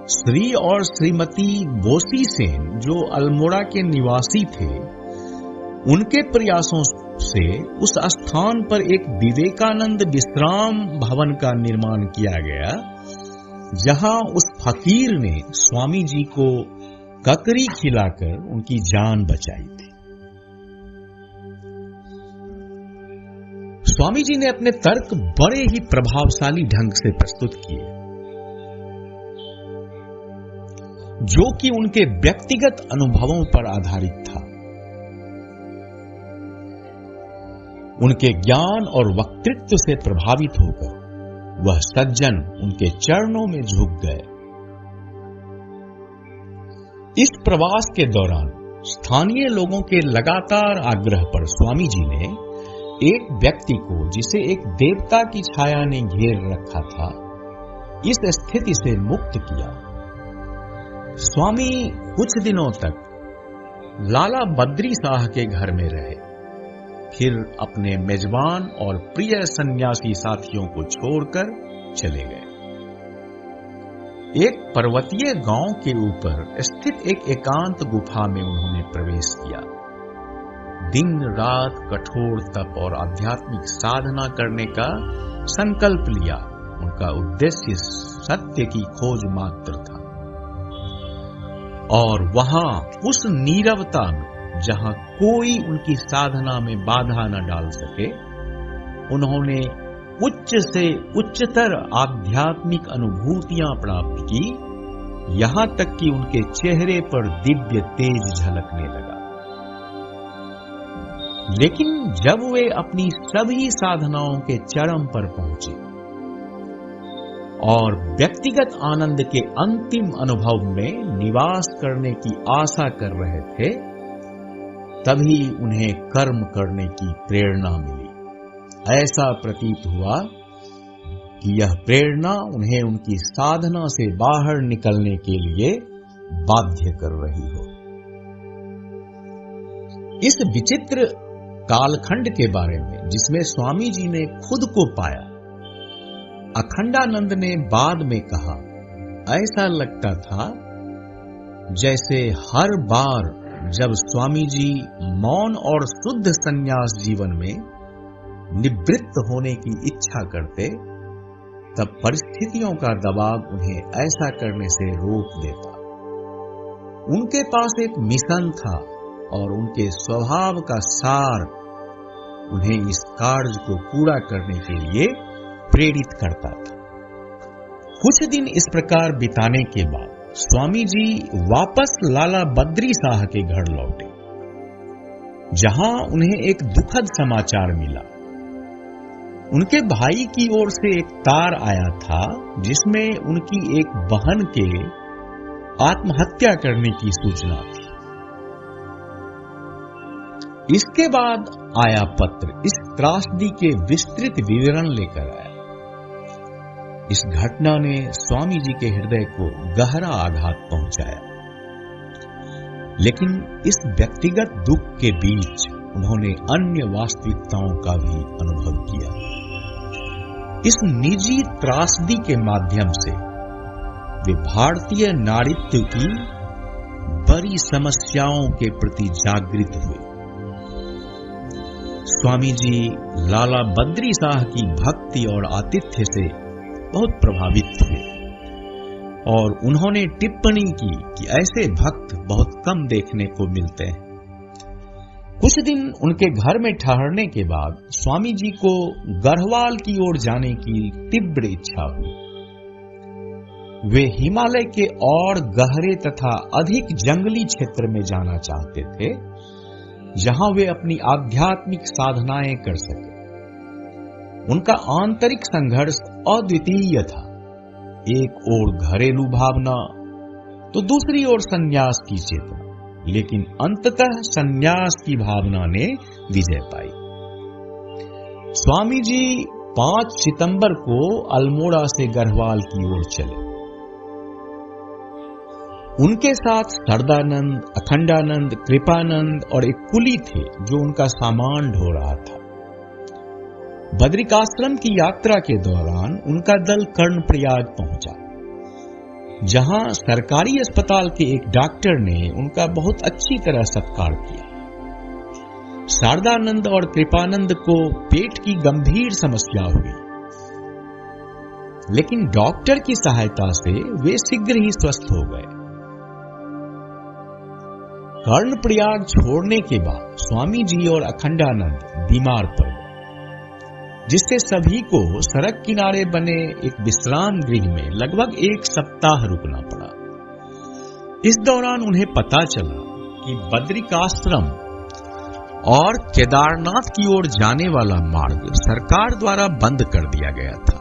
श्री और श्रीमती बोसी सेन, जो अल्मोड़ा के निवासी थे, उनके प्रयासों से उस स्थान पर एक विवेकानंद विश्राम भवन का निर्माण किया गया, जहां उस फकीर ने स्वामी जी को ककड़ी खिलाकर उनकी जान बचाई थी। स्वामी जी ने अपने तर्क बड़े ही प्रभावशाली ढंग से प्रस्तुत किए, जो कि उनके व्यक्तिगत अनुभवों पर आधारित था। उनके ज्ञान और वक्तृत्व से प्रभावित होकर वह सज्जन उनके चरणों में झुक गए। इस प्रवास के दौरान स्थानीय लोगों के लगातार आग्रह पर स्वामी जी ने एक व्यक्ति को, जिसे एक देवता की छाया ने घेर रखा था, इस स्थिति से मुक्त किया। स्वामी कुछ दिनों तक लाला बद्री शाह के घर में रहे, फिर अपने मेजबान और प्रिय सन्यासी साथियों को छोड़कर चले गए। एक पर्वतीय गांव के ऊपर स्थित एक एकांत गुफा में उन्होंने प्रवेश किया। दिन रात कठोर तप और आध्यात्मिक साधना करने का संकल्प लिया। उनका उद्देश्य सत्य की खोज मात्र था। और वहां उस नीरवता में, जहां कोई उनकी साधना में बाधा न डाल सके, उन्होंने उच्च से उच्चतर आध्यात्मिक अनुभूतियां प्राप्त की, यहां तक कि उनके चेहरे पर दिव्य तेज झलकने लगा। लेकिन जब वे अपनी सभी साधनाओं के चरम पर पहुंचे और व्यक्तिगत आनंद के अंतिम अनुभव में निवास करने की आशा कर रहे थे, तभी उन्हें कर्म करने की प्रेरणा मिली। ऐसा प्रतीत हुआ कि यह प्रेरणा उन्हें उनकी साधना से बाहर निकलने के लिए बाध्य कर रही हो। इस विचित्र कालखंड के बारे में, जिसमें स्वामी जी ने खुद को पाया, अखंडानंद ने बाद में कहा, ऐसा लगता था जैसे हर बार जब स्वामी जी मौन और शुद्ध संन्यास जीवन में निवृत्त होने की इच्छा करते, तब परिस्थितियों का दबाव उन्हें ऐसा करने से रोक देता। उनके पास एक मिशन था और उनके स्वभाव का सार उन्हें इस कार्य को पूरा करने के लिए प्रेरित करता था। कुछ दिन इस प्रकार बिताने के बाद स्वामी जी वापस लाला बद्री शाह के घर लौटे, जहां उन्हें एक दुखद समाचार मिला। उनके भाई की ओर से एक तार आया था, जिसमें उनकी एक बहन के आत्महत्या करने की सूचना थी। इसके बाद आया पत्र इस त्रासदी के विस्तृत विवरण लेकर आया। इस घटना ने स्वामी जी के हृदय को गहरा आघात पहुंचाया, लेकिन इस व्यक्तिगत दुख के बीच उन्होंने अन्य वास्तविकताओं का भी अनुभव किया। इस निजी त्रासदी के माध्यम से वे भारतीय नारीत्व की बड़ी समस्याओं के प्रति जागृत हुए। स्वामी जी लाला बद्री शाह की भक्ति और आतिथ्य से बहुत प्रभावित हुए और उन्होंने टिप्पणी की कि ऐसे भक्त बहुत कम देखने को मिलते हैं। कुछ दिन उनके घर में ठहरने के बाद स्वामी जी को गढ़वाल की ओर जाने की तीव्र इच्छा हुई। वे हिमालय के और गहरे तथा अधिक जंगली क्षेत्र में जाना चाहते थे, जहां वे अपनी आध्यात्मिक साधनाएं कर सके। उनका आंतरिक संघर्ष अद्वितीय था। एक ओर घरेलू भावना तो दूसरी ओर संन्यास की चेतना, लेकिन अंततः संन्यास की भावना ने विजय पाई। स्वामी जी 5 सितंबर को अल्मोड़ा से गढ़वाल की ओर चले। उनके साथ सरदानंद, अखंडानंद, कृपानंद और एक कुली थे जो उनका सामान ढो रहा था। बद्रिकाश्रम की यात्रा के दौरान उनका दल कर्णप्रयाग पहुंचा, जहां सरकारी अस्पताल के एक डॉक्टर ने उनका बहुत अच्छी तरह सत्कार किया। शारदानंद और कृपानंद को पेट की गंभीर समस्या हुई, लेकिन डॉक्टर की सहायता से वे शीघ्र ही स्वस्थ हो गए। कर्णप्रयाग छोड़ने के बाद स्वामी जी और अखंडानंद बीमार पड़ गए, जिससे सभी को सड़क किनारे बने एक विश्राम गृह में लगभग 1 सप्ताह रुकना पड़ा। इस दौरान उन्हें पता चला कि बद्रिकाश्रम और केदारनाथ की ओर जाने वाला मार्ग सरकार द्वारा बंद कर दिया गया था,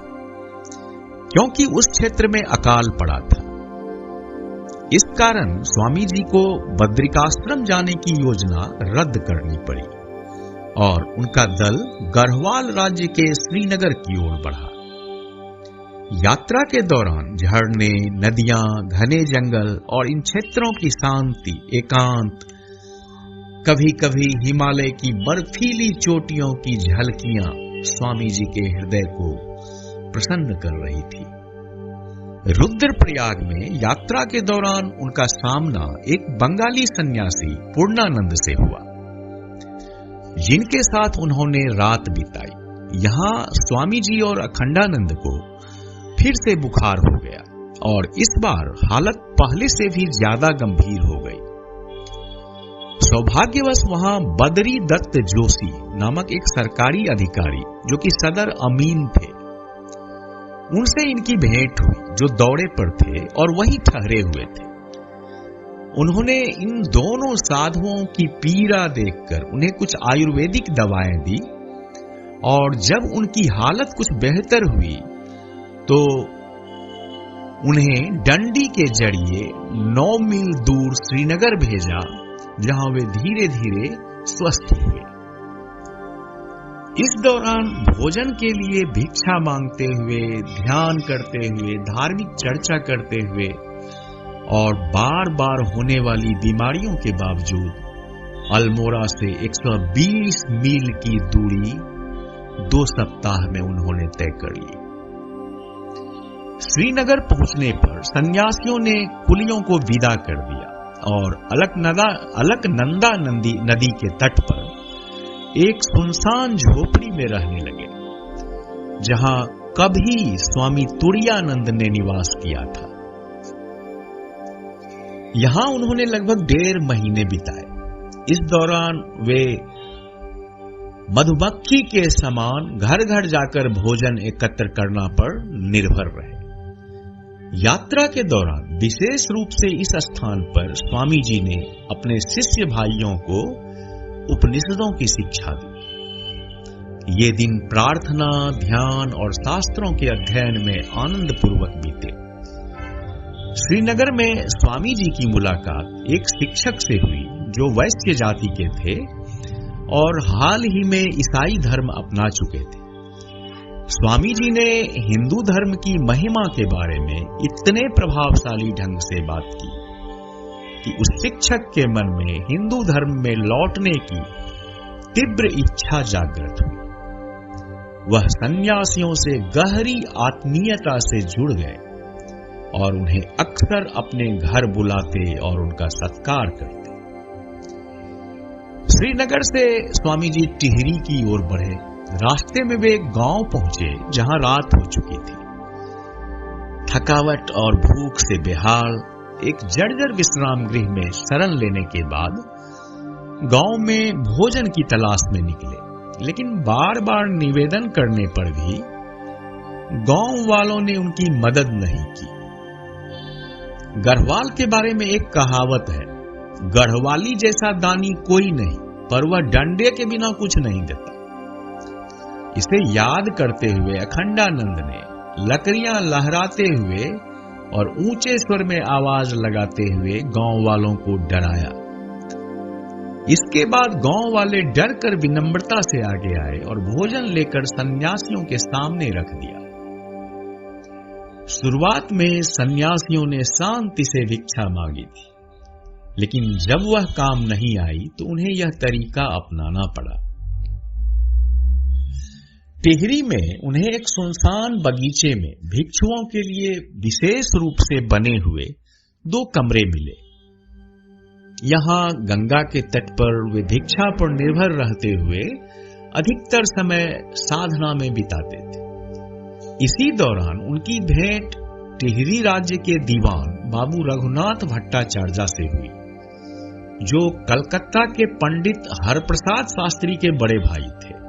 क्योंकि उस क्षेत्र में अकाल पड़ा था। इस कारण स्वामी जी को बद्रिकाश्रम जाने की योजना रद्द करनी पड़ी और उनका दल गढ़वाल राज्य के श्रीनगर की ओर बढ़ा। यात्रा के दौरान झरने, नदियां, घने जंगल और इन क्षेत्रों की शांति, एकांत, कभी कभी हिमालय की बर्फीली चोटियों की झलकियां स्वामी जी के हृदय को प्रसन्न कर रही थी। रुद्रप्रयाग में यात्रा के दौरान उनका सामना एक बंगाली सन्यासी पूर्णानंद से हुआ, जिनके साथ उन्होंने रात बिताई। यहां स्वामी जी और अखंडानंद को फिर से बुखार हो गया और इस बार हालत पहले से भी ज्यादा गंभीर हो गई। सौभाग्यवश वहां बद्री दत्त जोशी नामक एक सरकारी अधिकारी, जो कि सदर अमीन थे, उनसे इनकी भेंट हुई, जो दौरे पर थे और वहीं ठहरे हुए थे। उन्होंने इन दोनों साधुओं की पीड़ा देखकर उन्हें कुछ आयुर्वेदिक दवाएं दी और जब उनकी हालत कुछ बेहतर हुई तो उन्हें डंडी के जरिए 9 मील दूर श्रीनगर भेजा, जहां वे धीरे धीरे स्वस्थ हुए। इस दौरान भोजन के लिए भिक्षा मांगते हुए, ध्यान करते हुए, धार्मिक चर्चा करते हुए और बार बार होने वाली बीमारियों के बावजूद अल्मोड़ा से 120 मील की दूरी 2 सप्ताह में उन्होंने तय कर ली। श्रीनगर पहुंचने पर सन्यासियों ने कुलियों को विदा कर दिया और अलकनंदा नदी के तट पर एक सुनसान झोपड़ी में रहने लगे, जहां कभी स्वामी तुरायानंद ने निवास किया था। यहां उन्होंने लगभग 1.5 महीने बिताए। इस दौरान वे मधुमक्खी के समान घर घर जाकर भोजन एकत्र करना पर निर्भर रहे। यात्रा के दौरान विशेष रूप से इस स्थान पर स्वामी जी ने अपने शिष्य भाइयों को उपनिषदों की शिक्षा दी। ये दिन प्रार्थना, ध्यान और शास्त्रों के अध्ययन में आनंद पूर्वक बीते। श्रीनगर में स्वामी जी की मुलाकात एक शिक्षक से हुई जो वैश्य जाति के थे और हाल ही में ईसाई धर्म अपना चुके थे। स्वामी जी ने हिंदू धर्म की महिमा के बारे में इतने प्रभावशाली ढंग से बात की कि उस शिक्षक के मन में हिंदू धर्म में लौटने की तीव्र इच्छा जागृत हुई। वह सन्यासियों से गहरी आत्मीयता से जुड़ गए और उन्हें अक्सर अपने घर बुलाते और उनका सत्कार करते। श्रीनगर से स्वामी जी टिहरी की ओर बढ़े। रास्ते में वे एक गांव पहुंचे जहां रात हो चुकी थी। थकावट और भूख से बेहाल एक जर्जर विश्राम गृह में शरण लेने के बाद गांव में भोजन की तलाश में निकले, लेकिन बार बार निवेदन करने पर भी गांव वालों ने उनकी मदद नहीं की। गढ़वाल के बारे में एक कहावत है, गढ़वाली जैसा दानी कोई नहीं, पर वह डंडे के बिना कुछ नहीं देता। इसे याद करते हुए अखंडानंद ने लकड़ियां लहराते हुए और ऊंचे स्वर में आवाज लगाते हुए गांव वालों को डराया। इसके बाद गांव वाले डर कर विनम्रता से आगे आए और भोजन लेकर सन्यासियों के सामने रख दिया। शुरुआत में सन्यासियों ने शांति से भिक्षा मांगी थी, लेकिन जब वह काम नहीं आई तो उन्हें यह तरीका अपनाना पड़ा। टिहरी में उन्हें एक सुनसान बगीचे में भिक्षुओं के लिए विशेष रूप से बने हुए 2 कमरे मिले। यहां गंगा के तट पर वे भिक्षा पर निर्भर रहते हुए अधिकतर समय साधना में बिताते थे। इसी दौरान उनकी भेंट टिहरी राज्य के दीवान बाबू रघुनाथ भट्टाचार्य से हुई, जो कलकत्ता के पंडित हरप्रसाद शास्त्री के बड़े भाई थे।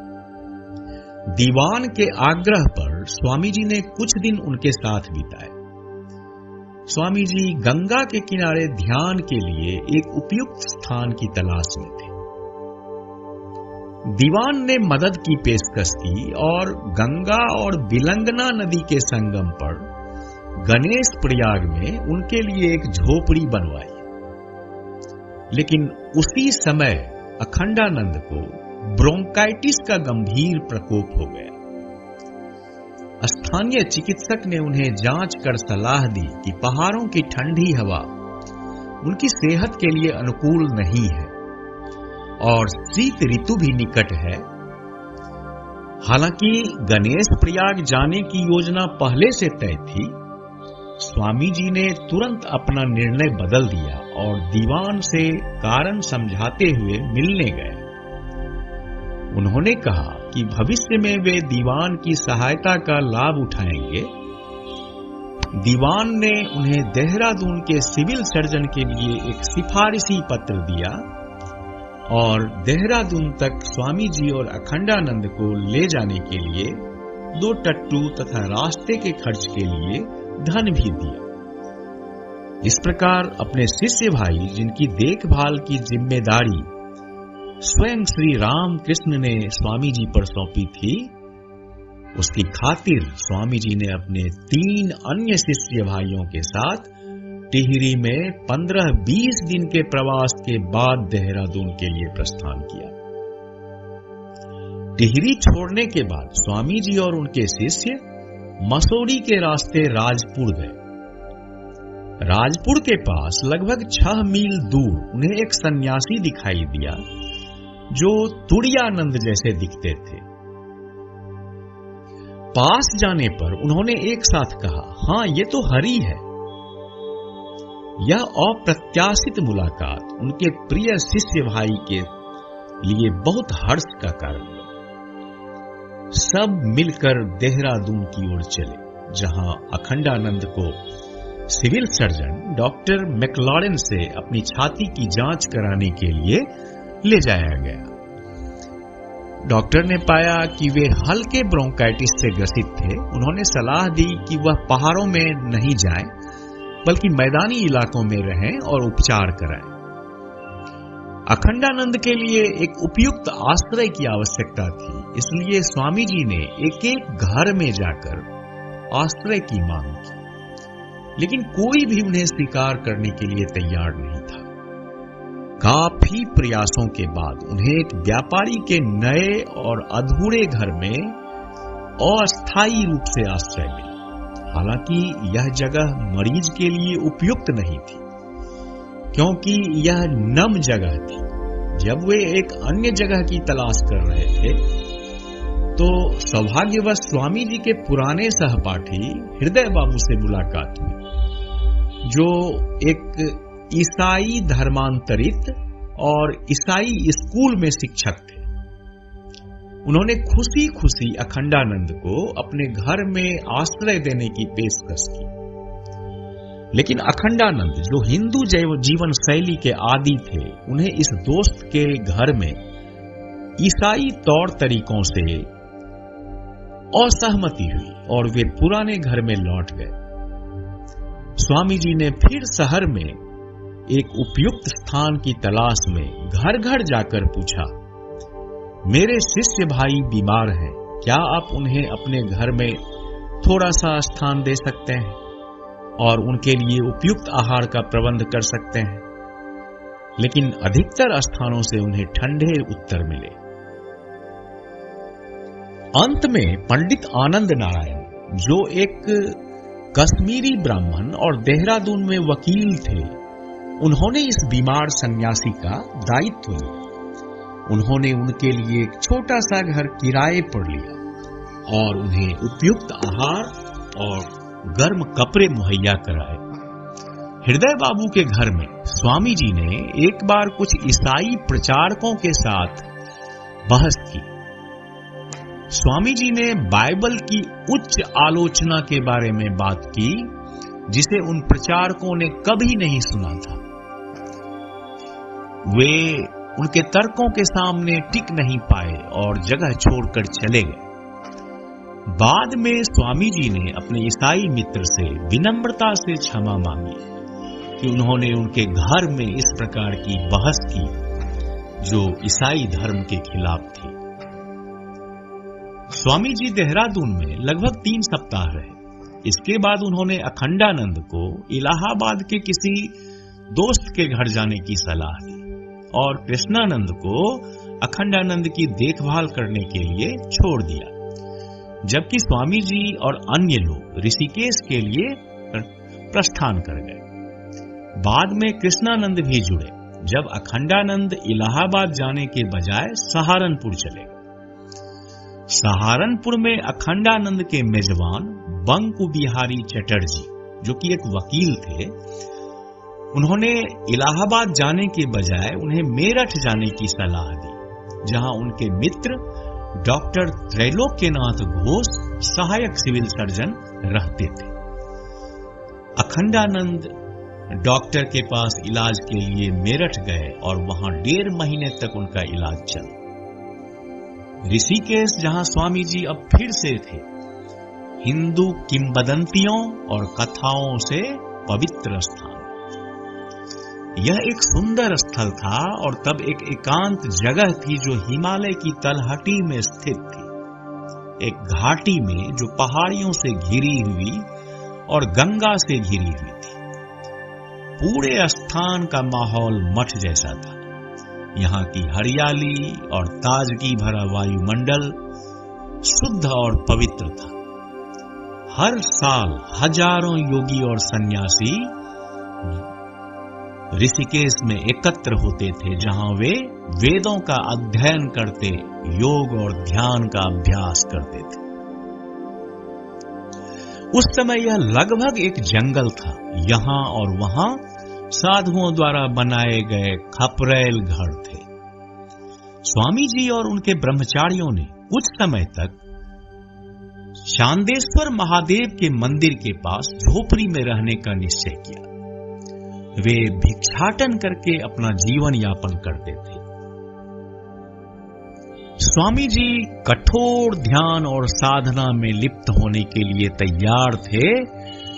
दीवान के आग्रह पर स्वामी जी ने कुछ दिन उनके साथ बिताए। स्वामी जी गंगा के किनारे ध्यान के लिए एक उपयुक्त स्थान की तलाश में थे। दीवान ने मदद की पेशकश की और गंगा और बिलंगना नदी के संगम पर गणेश प्रयाग में उनके लिए एक झोपड़ी बनवाई। लेकिन उसी समय अखंडानंद को ब्रोंकाइटिस का गंभीर प्रकोप हो गया। स्थानीय चिकित्सक ने उन्हें जांच कर सलाह दी कि पहाड़ों की ठंडी हवा उनकी सेहत के लिए अनुकूल नहीं है और शीत ऋतु भी निकट है। हालांकि गणेश प्रयाग जाने की योजना पहले से तय थी, स्वामी जी ने तुरंत अपना निर्णय बदल दिया और दीवान से कारण समझाते हुए मिलने गए। उन्होंने कहा कि भविष्य में वे दीवान की सहायता का लाभ उठाएंगे। दीवान ने उन्हें देहरादून के सिविल सर्जन के लिए एक सिफारिशी पत्र दिया और देहरादून तक स्वामी जी और अखंडानंद को ले जाने के लिए 2 टट्टू तथा रास्ते के खर्च के लिए धन भी दिया। इस प्रकार अपने शिष्य भाई, जिनकी देखभाल की जिम्मेदारी स्वयं श्री राम कृष्ण ने स्वामी जी पर सौंपी थी, उसकी खातिर स्वामी जी ने अपने 3 अन्य शिष्य भाइयों के साथ टिहरी में 15-20 दिन के प्रवास के बाद देहरादून के लिए प्रस्थान किया। टिहरी छोड़ने के बाद स्वामी जी और उनके शिष्य मसूरी के रास्ते राजपुर गए। राजपुर के पास लगभग 6 मील दूर उन्हें एक सन्यासी दिखाई दिया जो तुड़ियानंद जैसे दिखते थे। पास जाने पर उन्होंने एक साथ कहा, हाँ, ये तो हरि है। यह अप्रत्याशित मुलाकात उनके प्रिय शिष्य भाई के लिए बहुत हर्ष का कारण बना। सब मिलकर देहरादून की ओर चले, जहां अखंडानंद को सिविल सर्जन डॉक्टर मैकलॉरेन से अपनी छाती की जांच कराने के लिए ले जाया गया। डॉक्टर ने पाया कि वे हल्के ब्रोंकाइटिस से ग्रसित थे। उन्होंने सलाह दी कि वह पहाड़ों में नहीं जाएं, बल्कि मैदानी इलाकों में रहें और उपचार कराएं। अखंडानंद के लिए एक उपयुक्त आश्रय की आवश्यकता थी, इसलिए स्वामी जी ने एक एक घर में जाकर आश्रय की मांग की, लेकिन कोई भी उन्हें स्वीकार करने के लिए तैयार नहीं था। काफी प्रयासों के बाद उन्हें एक व्यापारी के नए और अधूरे घर में अस्थायी रूप से आश्रय मिला। हालांकि यह जगह मरीज के लिए उपयुक्त नहीं थी, क्योंकि यह नम जगह थी। जब वे एक अन्य जगह की तलाश कर रहे थे, तो सौभाग्यवश स्वामी जी के पुराने सहपाठी हृदय बाबू से मुलाकात हुई, जो एक ईसाई धर्मांतरित और ईसाई स्कूल में शिक्षक थे। उन्होंने खुशी खुशी अखंडानंद को अपने घर में आश्रय देने की पेशकश की, लेकिन अखंडानंद जो हिंदू जीवन शैली के आदी थे, उन्हें इस दोस्त के घर में ईसाई तौर तरीकों से असहमति हुई और वे पुराने घर में लौट गए। स्वामी जी ने फिर शहर में एक उपयुक्त स्थान की तलाश में घर घर जाकर पूछा, मेरे शिष्य भाई बीमार हैं, क्या आप उन्हें अपने घर में थोड़ा सा स्थान दे सकते हैं और उनके लिए उपयुक्त आहार का प्रबंध कर सकते हैं? लेकिन अधिकतर स्थानों से उन्हें ठंडे उत्तर मिले। अंत में पंडित आनंद नारायण, जो एक कश्मीरी ब्राह्मण और देहरादून में वकील थे, उन्होंने इस बीमार सन्यासी का दायित्व लिया। उन्होंने उनके लिए एक छोटा सा घर किराए पर लिया और उन्हें उपयुक्त आहार और गर्म कपड़े मुहैया कराए। हृदय बाबू के घर में स्वामी जी ने एक बार कुछ ईसाई प्रचारकों के साथ बहस की। स्वामी जी ने बाइबल की उच्च आलोचना के बारे में बात की, जिसे उन प्रचारकों ने कभी नहीं सुना था। वे उनके तर्कों के सामने टिक नहीं पाए और जगह छोड़कर चले गए। बाद में स्वामी जी ने अपने ईसाई मित्र से विनम्रता से क्षमा मांगी कि उन्होंने उनके घर में इस प्रकार की बहस की जो ईसाई धर्म के खिलाफ थी। स्वामी जी देहरादून में लगभग 3 सप्ताह रहे। इसके बाद उन्होंने अखंडानंद को इलाहाबाद के किसी दोस्त के घर जाने की सलाह दी और कृष्णानंद को अखंडानंद की देखभाल करने के लिए छोड़ दिया, जबकि स्वामी जी और अन्य लोग ऋषिकेश के लिए प्रस्थान कर गए। बाद में कृष्णानंद भी जुड़े, जब अखंडानंद इलाहाबाद जाने के बजाय सहारनपुर चले गए। सहारनपुर में अखंडानंद के मेजबान बंकु बिहारी चटर्जी, जो कि एक वकील थे, उन्होंने इलाहाबाद जाने के बजाय उन्हें मेरठ जाने की सलाह दी, जहां उनके मित्र डॉक्टर त्रैलोक्यनाथ घोष सहायक सिविल सर्जन रहते थे। अखंडानंद डॉक्टर के पास इलाज के लिए मेरठ गए और वहां 1.5 महीने तक उनका इलाज चला। ऋषिकेश, जहां स्वामी जी अब फिर से थे, हिंदू किंवदंतियों और कथाओं से पवित्र स्थान। यह एक सुंदर स्थल था और तब एक एकांत जगह थी जो हिमालय की तलहटी में स्थित थी, एक घाटी में जो पहाड़ियों से घिरी हुई और गंगा से घिरी हुई थी। पूरे स्थान का माहौल मठ जैसा था। यहाँ की हरियाली और ताजगी भरा वायुमंडल शुद्ध और पवित्र था। हर साल हजारों योगी और सन्यासी ऋषिकेश में एकत्र होते थे, जहां वे वेदों का अध्ययन करते, योग और ध्यान का अभ्यास करते थे। उस समय यह लगभग एक जंगल था। यहाँ और वहां साधुओं द्वारा बनाए गए खपरेल घर थे। स्वामी जी और उनके ब्रह्मचारियों ने कुछ समय तक चांदेश्वर महादेव के मंदिर के पास झोपड़ी में रहने का निश्चय किया। वे भिक्षाटन करके अपना जीवन यापन करते थे। स्वामी जी कठोर ध्यान और साधना में लिप्त होने के लिए तैयार थे,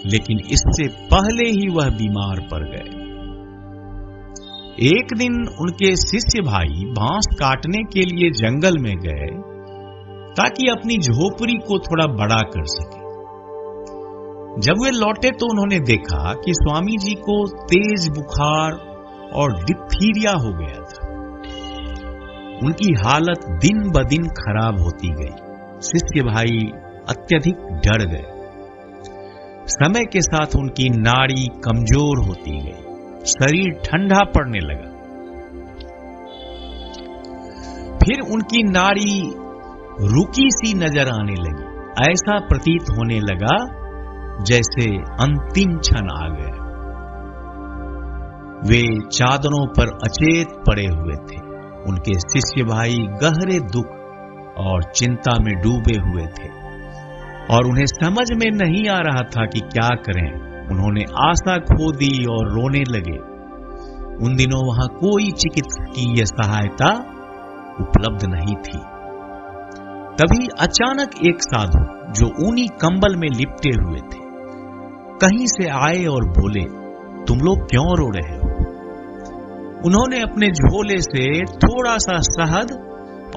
लेकिन इससे पहले ही वह बीमार पड़ गए। एक दिन उनके शिष्य भाई बांस काटने के लिए जंगल में गए ताकि अपनी झोपड़ी को थोड़ा बड़ा कर सके। जब वे लौटे तो उन्होंने देखा कि स्वामी जी को तेज बुखार और डिप्थीरिया हो गया था। उनकी हालत दिन ब दिन खराब होती गई। शिष्य भाई अत्यधिक डर गए। समय के साथ उनकी नाड़ी कमजोर होती गई, शरीर ठंडा पड़ने लगा। फिर उनकी नाड़ी रुकी सी नजर आने लगी। ऐसा प्रतीत होने लगा जैसे अंतिम क्षण आ गया। वे चादरों पर अचेत पड़े हुए थे। उनके शिष्य भाई गहरे दुख और चिंता में डूबे हुए थे और उन्हें समझ में नहीं आ रहा था कि क्या करें। उन्होंने आशा खो दी और रोने लगे। उन दिनों वहां कोई चिकित्सकीय सहायता उपलब्ध नहीं थी। तभी अचानक एक साधु जो ऊनी कंबल में लिपटे हुए थे कहीं से आए और बोले, तुम लोग क्यों रो रहे हो? उन्होंने अपने झोले से थोड़ा सा शहद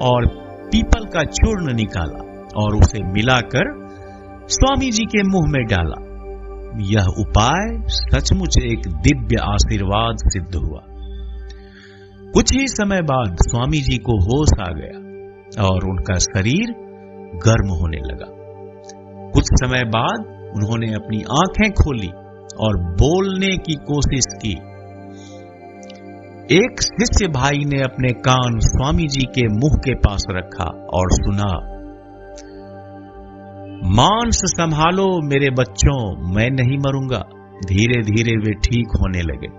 और पीपल का चूर्ण निकाला और उसे मिलाकर स्वामी जी के मुंह में डाला। यह उपाय सचमुच एक दिव्य आशीर्वाद सिद्ध हुआ। कुछ ही समय बाद स्वामी जी को होश आ गया और उनका शरीर गर्म होने लगा। कुछ समय बाद उन्होंने अपनी आंखें खोली और बोलने की कोशिश की। एक शिष्य भाई ने अपने कान स्वामी जी के मुंह के पास रखा और सुना, मांस संभालो मेरे बच्चों, मैं नहीं मरूंगा। धीरे धीरे वे ठीक होने लगे।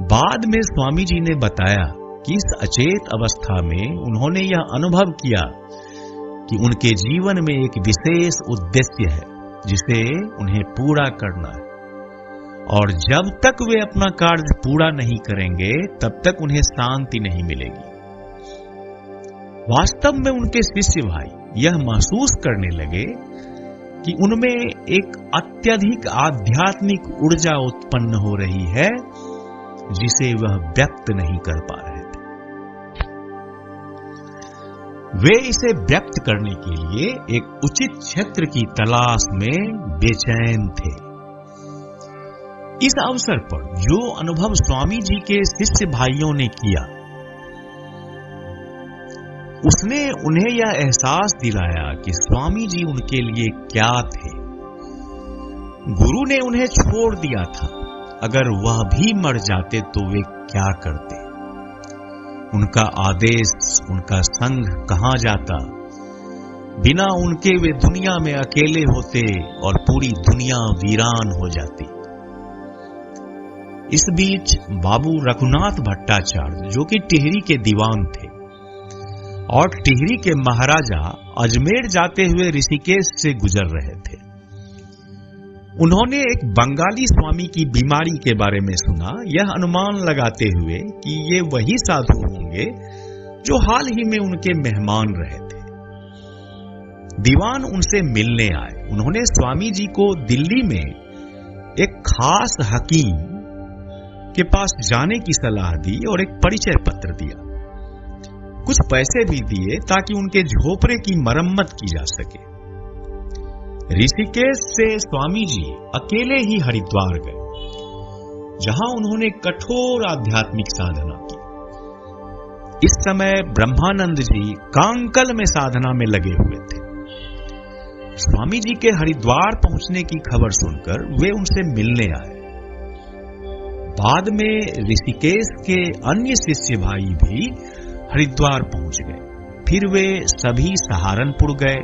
बाद में स्वामी जी ने बताया कि इस अचेत अवस्था में उन्होंने यह अनुभव किया कि उनके जीवन में एक विशेष उद्देश्य है जिसे उन्हें पूरा करना है और जब तक वे अपना कार्य पूरा नहीं करेंगे तब तक उन्हें शांति नहीं मिलेगी। वास्तव में उनके शिष्य भाई यह महसूस करने लगे कि उनमें एक अत्यधिक आध्यात्मिक ऊर्जा उत्पन्न हो रही है जिसे वह व्यक्त नहीं कर पा रहे थे। वे इसे व्यक्त करने के लिए एक उचित क्षेत्र की तलाश में बेचैन थे। इस अवसर पर जो अनुभव स्वामी जी के शिष्य भाइयों ने किया उसने उन्हें यह एहसास दिलाया कि स्वामी जी उनके लिए क्या थे। गुरु ने उन्हें छोड़ दिया था, अगर वह भी मर जाते तो वे क्या करते? उनका आदेश, उनका संग कहां जाता? बिना उनके वे दुनिया में अकेले होते और पूरी दुनिया वीरान हो जाती। इस बीच बाबू रघुनाथ भट्टाचार्य जो कि टिहरी के दीवान थे और टिहरी के महाराजा अजमेर जाते हुए ऋषिकेश से गुजर रहे थे। उन्होंने एक बंगाली स्वामी की बीमारी के बारे में सुना, यह अनुमान लगाते हुए कि ये वही साधु होंगे जो हाल ही में उनके मेहमान रहे थे। दीवान उनसे मिलने आए। उन्होंने स्वामी जी को दिल्ली में एक खास हकीम के पास जाने की सलाह दी और एक परिचय पत्र दिया। कुछ पैसे भी दिए ताकि उनके झोपड़े की मरम्मत की जा सके। ऋषिकेश से स्वामी जी अकेले ही हरिद्वार गए, जहां उन्होंने कठोर आध्यात्मिक साधना की। इस समय ब्रह्मानंद जी कांकल में साधना में लगे हुए थे। स्वामी जी के हरिद्वार पहुंचने की खबर सुनकर वे उनसे मिलने आए। बाद में ऋषिकेश के अन्य शिष्य भाई भी हरिद्वार पहुंच गए। फिर वे सभी सहारनपुर गए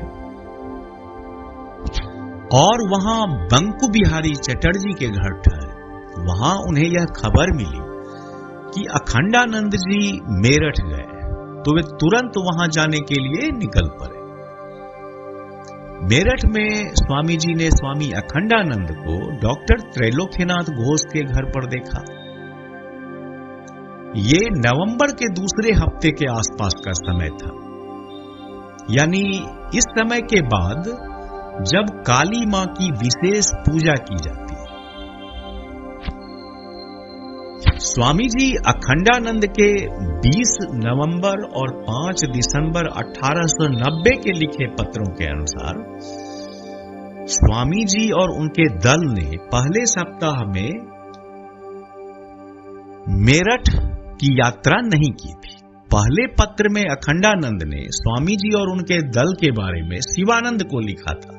और वहां बंकु बिहारी चटर्जी के घर ठहरे। वहां उन्हें यह खबर मिली कि अखंडानंद जी मेरठ गए, तो वे तुरंत वहां जाने के लिए निकल पड़े। मेरठ में स्वामी जी ने स्वामी अखंडानंद को डॉक्टर त्रैलोक्यनाथ घोष के घर पर देखा। ये नवंबर के दूसरे हफ्ते के आसपास का समय था, यानी इस समय के बाद जब काली मां की विशेष पूजा की जाती है। स्वामी जी अखंडानंद के 20 नवंबर और 5 दिसंबर 1890 के लिखे पत्रों के अनुसार स्वामी जी और उनके दल ने पहले सप्ताह में मेरठ की यात्रा नहीं की थी। पहले पत्र में अखंडानंद ने स्वामी जी और उनके दल के बारे में शिवानंद को लिखा था।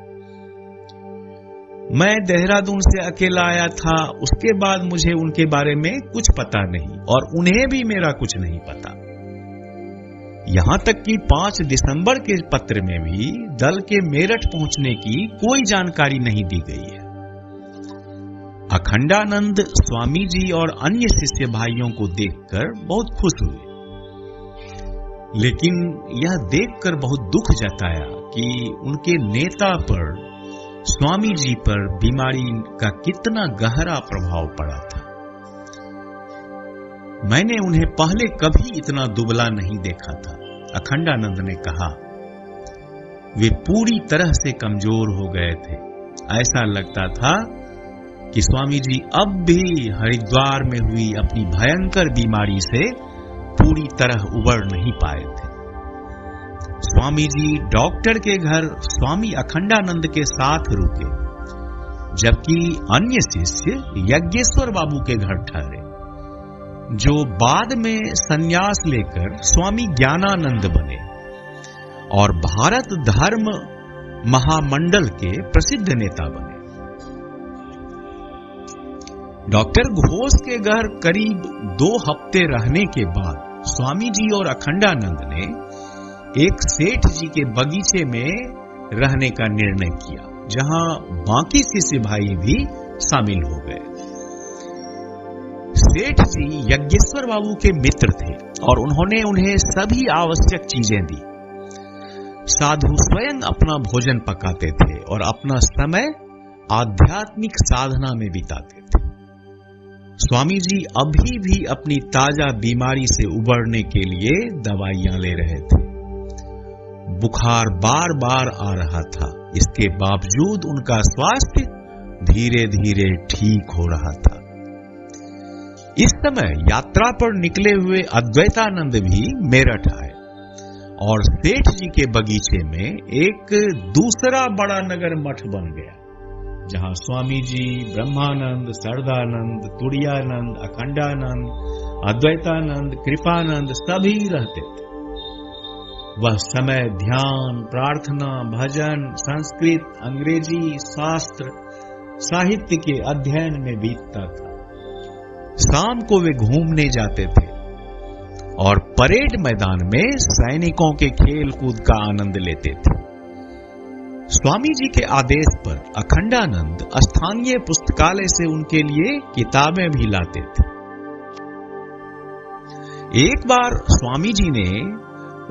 मैं देहरादून से अकेला आया था, उसके बाद मुझे उनके बारे में कुछ पता नहीं और उन्हें भी मेरा कुछ नहीं पता। यहां तक कि 5 दिसंबर के पत्र में भी दल के मेरठ पहुंचने की कोई जानकारी नहीं दी गई है। अखंडानंद स्वामी जी और अन्य शिष्य भाइयों को देखकर बहुत खुश हुए, लेकिन यह देखकर बहुत दुख जताया कि उनके नेता पर, स्वामी जी पर बीमारी का कितना गहरा प्रभाव पड़ा था। मैंने उन्हें पहले कभी इतना दुबला नहीं देखा था, अखंडानंद ने कहा। वे पूरी तरह से कमजोर हो गए थे। ऐसा लगता था कि स्वामी जी अब भी हरिद्वार में हुई अपनी भयंकर बीमारी से पूरी तरह उबर नहीं पाए थे। स्वामी जी डॉक्टर के घर स्वामी अखंडानंद के साथ रुके, जबकि अन्य शिष्य यज्ञेश्वर बाबू के घर ठहरे, जो बाद में संन्यास लेकर स्वामी ज्ञानानंद बने और भारत धर्म महामंडल के प्रसिद्ध नेता बने। डॉक्टर घोष के घर करीब 2 हफ्ते रहने के बाद स्वामी जी और अखंडानंद ने एक सेठ जी के बगीचे में रहने का निर्णय किया, जहां बाकी शिष्य भाई भी शामिल हो गए। सेठ जी यज्ञेश्वर बाबू के मित्र थे और उन्होंने उन्हें सभी आवश्यक चीजें दी। साधु स्वयं अपना भोजन पकाते थे और अपना समय आध्यात्मिक साधना में बिताते थे। स्वामी जी अभी भी अपनी ताजा बीमारी से उबरने के लिए दवाइयां ले रहे थे। बुखार बार बार आ रहा था, इसके बावजूद उनका स्वास्थ्य धीरे धीरे ठीक हो रहा था। इस समय यात्रा पर निकले हुए अद्वैतानंद भी मेरठ आए और सेठ जी के बगीचे में एक दूसरा बड़ा नगर मठ बन गया, जहां स्वामी जी, ब्रह्मानंद, सरदानंद, तुरायानंद, अखंडानंद, अद्वैतानंद, कृपानंद सभी रहते थे। वह समय ध्यान, प्रार्थना, भजन, संस्कृत, अंग्रेजी, शास्त्र, साहित्य के अध्ययन में बीतता था। शाम को वे घूमने जाते थे और परेड मैदान में सैनिकों के खेल कूद का आनंद लेते थे। स्वामी जी के आदेश पर अखंडानंद स्थानीय पुस्तकालय से उनके लिए किताबें भी लाते थे। एक बार स्वामी जी ने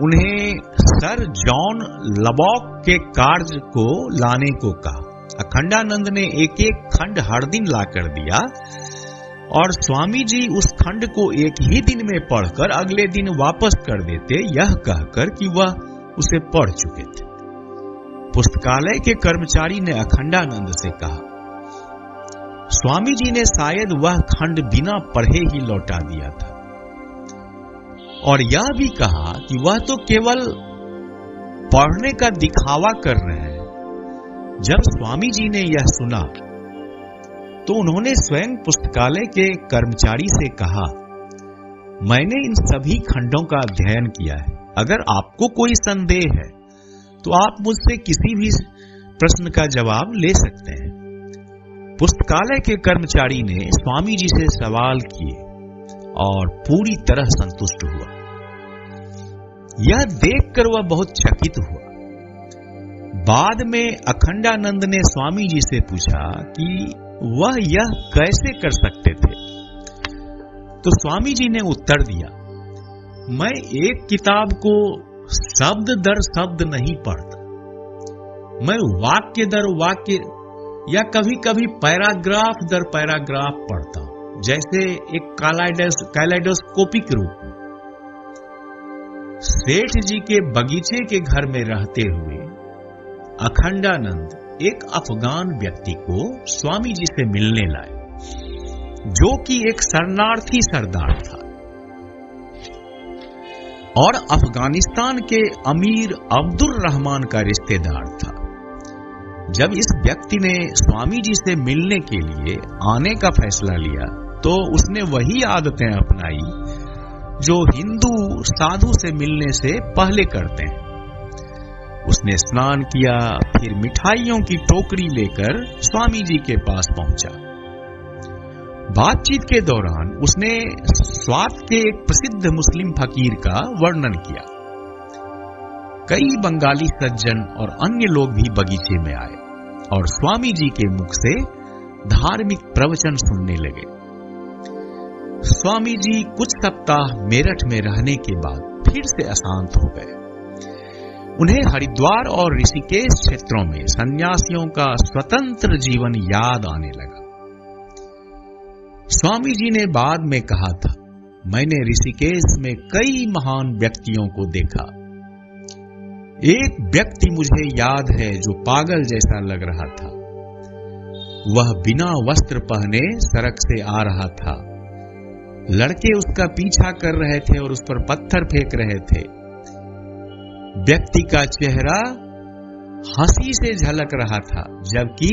उन्हें सर जॉन लबॉक के कार्य को लाने को कहा। अखंडानंद ने एक एक खंड हर दिन लाकर दिया और स्वामी जी उस खंड को एक ही दिन में पढ़कर अगले दिन वापस कर देते, यह कहकर कि वह उसे पढ़ चुके थे। पुस्तकालय के कर्मचारी ने अखंडानंद से कहा, स्वामी जी ने शायद वह खंड बिना पढ़े ही लौटा दिया था और यह भी कहा कि वह तो केवल पढ़ने का दिखावा कर रहे हैं। जब स्वामी जी ने यह सुना तो उन्होंने स्वयं पुस्तकालय के कर्मचारी से कहा, मैंने इन सभी खंडों का अध्ययन किया है। अगर आपको कोई संदेह है तो आप मुझसे किसी भी प्रश्न का जवाब ले सकते हैं। पुस्तकालय के कर्मचारी ने स्वामी जी से सवाल किए और पूरी तरह संतुष्ट हुआ। यह देखकर वह बहुत चकित हुआ। बाद में अखंडानंद ने स्वामी जी से पूछा कि वह यह कैसे कर सकते थे, तो स्वामी जी ने उत्तर दिया, मैं एक किताब को शब्द दर शब्द नहीं पढ़ता, मैं वाक्य दर वाक्य या कभी कभी पैराग्राफ दर पैराग्राफ पढ़ता हूं, जैसे एक कैलेडोस्कोपिक रूप में। सेठ जी के बगीचे के घर में रहते हुए अखंडानंद एक अफगान व्यक्ति को स्वामी जी से मिलने लाए, जो कि एक शरणार्थी सरदार था और अफगानिस्तान के अमीर अब्दुल रहमान का रिश्तेदार था। जब इस व्यक्ति ने स्वामी जी से मिलने के लिए आने का फैसला लिया तो उसने वही आदतें अपनाई जो हिंदू साधु से मिलने से पहले करते हैं। उसने स्नान किया, फिर मिठाइयों की टोकरी लेकर स्वामी जी के पास पहुंचा। बातचीत के दौरान उसने स्वात के एक प्रसिद्ध मुस्लिम फकीर का वर्णन किया। कई बंगाली सज्जन और अन्य लोग भी बगीचे में आए और स्वामी जी के मुख से धार्मिक प्रवचन सुनने लगे। स्वामी जी कुछ सप्ताह मेरठ में रहने के बाद फिर से अशांत हो गए। उन्हें हरिद्वार और ऋषिकेश क्षेत्रों में सन्यासियों का स्वतंत्र जीवन याद आने लगा। स्वामी जी ने बाद में कहा था, मैंने ऋषिकेश में कई महान व्यक्तियों को देखा। एक व्यक्ति मुझे याद है जो पागल जैसा लग रहा था। वह बिना वस्त्र पहने सड़क से आ रहा था। लड़के उसका पीछा कर रहे थे और उस पर पत्थर फेंक रहे थे। व्यक्ति का चेहरा हंसी से झलक रहा था, जबकि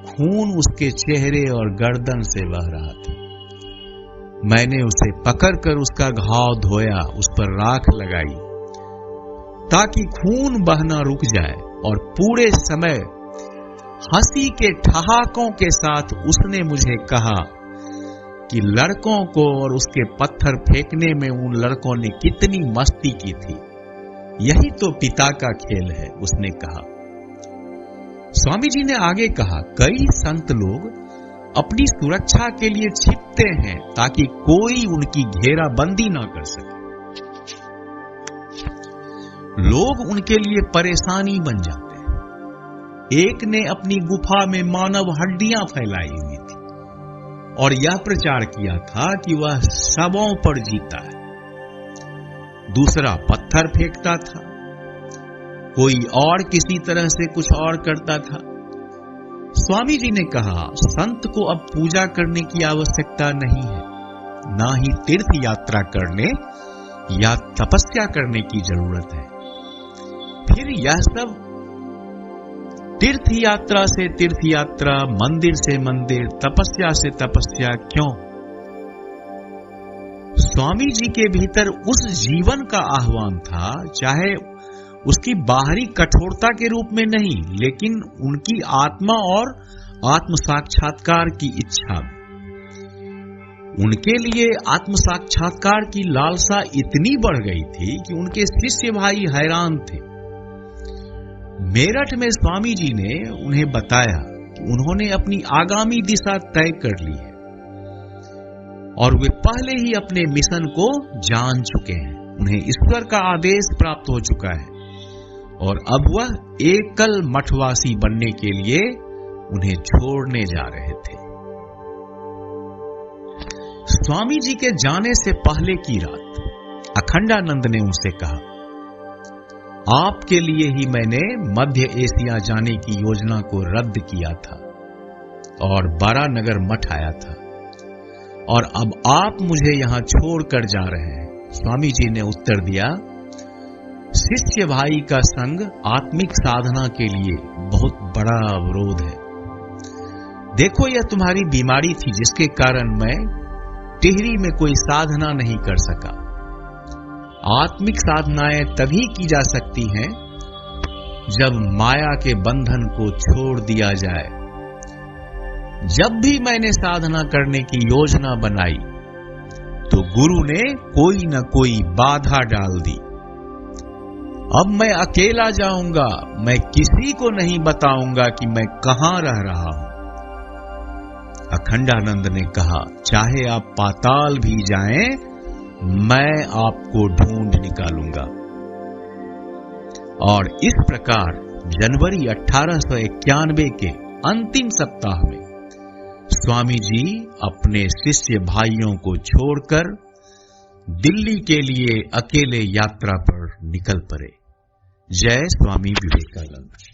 खून उसके चेहरे और गर्दन से बह रहा था। मैंने उसे पकड़कर उसका घाव धोया, उस पर राख लगाई ताकि खून बहना रुक जाए, और पूरे समय हंसी के ठहाकों के साथ उसने मुझे कहा कि लड़कों को और उसके पत्थर फेंकने में उन लड़कों ने कितनी मस्ती की थी। यही तो पिता का खेल है, उसने कहा। स्वामी जी ने आगे कहा, कई संत लोग अपनी सुरक्षा के लिए छिपते हैं ताकि कोई उनकी घेराबंदी ना कर सके। लोग उनके लिए परेशानी बन जाते हैं। एक ने अपनी गुफा में मानव हड्डियां फैलाई हुई थी और यह प्रचार किया था कि वह शवों पर जीता है। दूसरा पत्थर फेंकता था, कोई और किसी तरह से कुछ और करता था। स्वामी जी ने कहा, संत को अब पूजा करने की आवश्यकता नहीं है, ना ही तीर्थ यात्रा करने या तपस्या करने की जरूरत है। फिर यह सब तीर्थ यात्रा से तीर्थ यात्रा, मंदिर से मंदिर, तपस्या से तपस्या क्यों? स्वामी जी के भीतर उस जीवन का आह्वान था, चाहे उसकी बाहरी कठोरता के रूप में नहीं, लेकिन उनकी आत्मा और आत्म साक्षात्कार की इच्छा। उनके लिए आत्म साक्षात्कार की लालसा इतनी बढ़ गई थी कि उनके शिष्य भाई हैरान थे। मेरठ में स्वामी जी ने उन्हें बताया कि उन्होंने अपनी आगामी दिशा तय कर ली है और वे पहले ही अपने मिशन को जान चुके हैं। उन्हें ईश्वर का आदेश प्राप्त हो चुका है और अब वह एकल मठवासी बनने के लिए उन्हें छोड़ने जा रहे थे। स्वामी जी के जाने से पहले की रात अखंडानंद ने उनसे कहा, आपके लिए ही मैंने मध्य एशिया जाने की योजना को रद्द किया था और बारानगर मठ आया था, और अब आप मुझे यहां छोड़कर जा रहे हैं। स्वामी जी ने उत्तर दिया, शिष्य भाई का संग आत्मिक साधना के लिए बहुत बड़ा अवरोध है। देखो, यह तुम्हारी बीमारी थी जिसके कारण मैं टिहरी में कोई साधना नहीं कर सका। आत्मिक साधनाएं तभी की जा सकती हैं जब माया के बंधन को छोड़ दिया जाए। जब भी मैंने साधना करने की योजना बनाई तो गुरु ने कोई न कोई बाधा डाल दी। अब मैं अकेला जाऊंगा, मैं किसी को नहीं बताऊंगा कि मैं कहां रह रहा हूं। अखंडानंद ने कहा, चाहे आप पाताल भी जाएं, मैं आपको ढूंढ निकालूंगा। और इस प्रकार जनवरी 1891 के अंतिम सप्ताह में स्वामी जी अपने शिष्य भाइयों को छोड़कर दिल्ली के लिए अकेले यात्रा पर निकल पड़े। जय स्वामी विवेकानंद।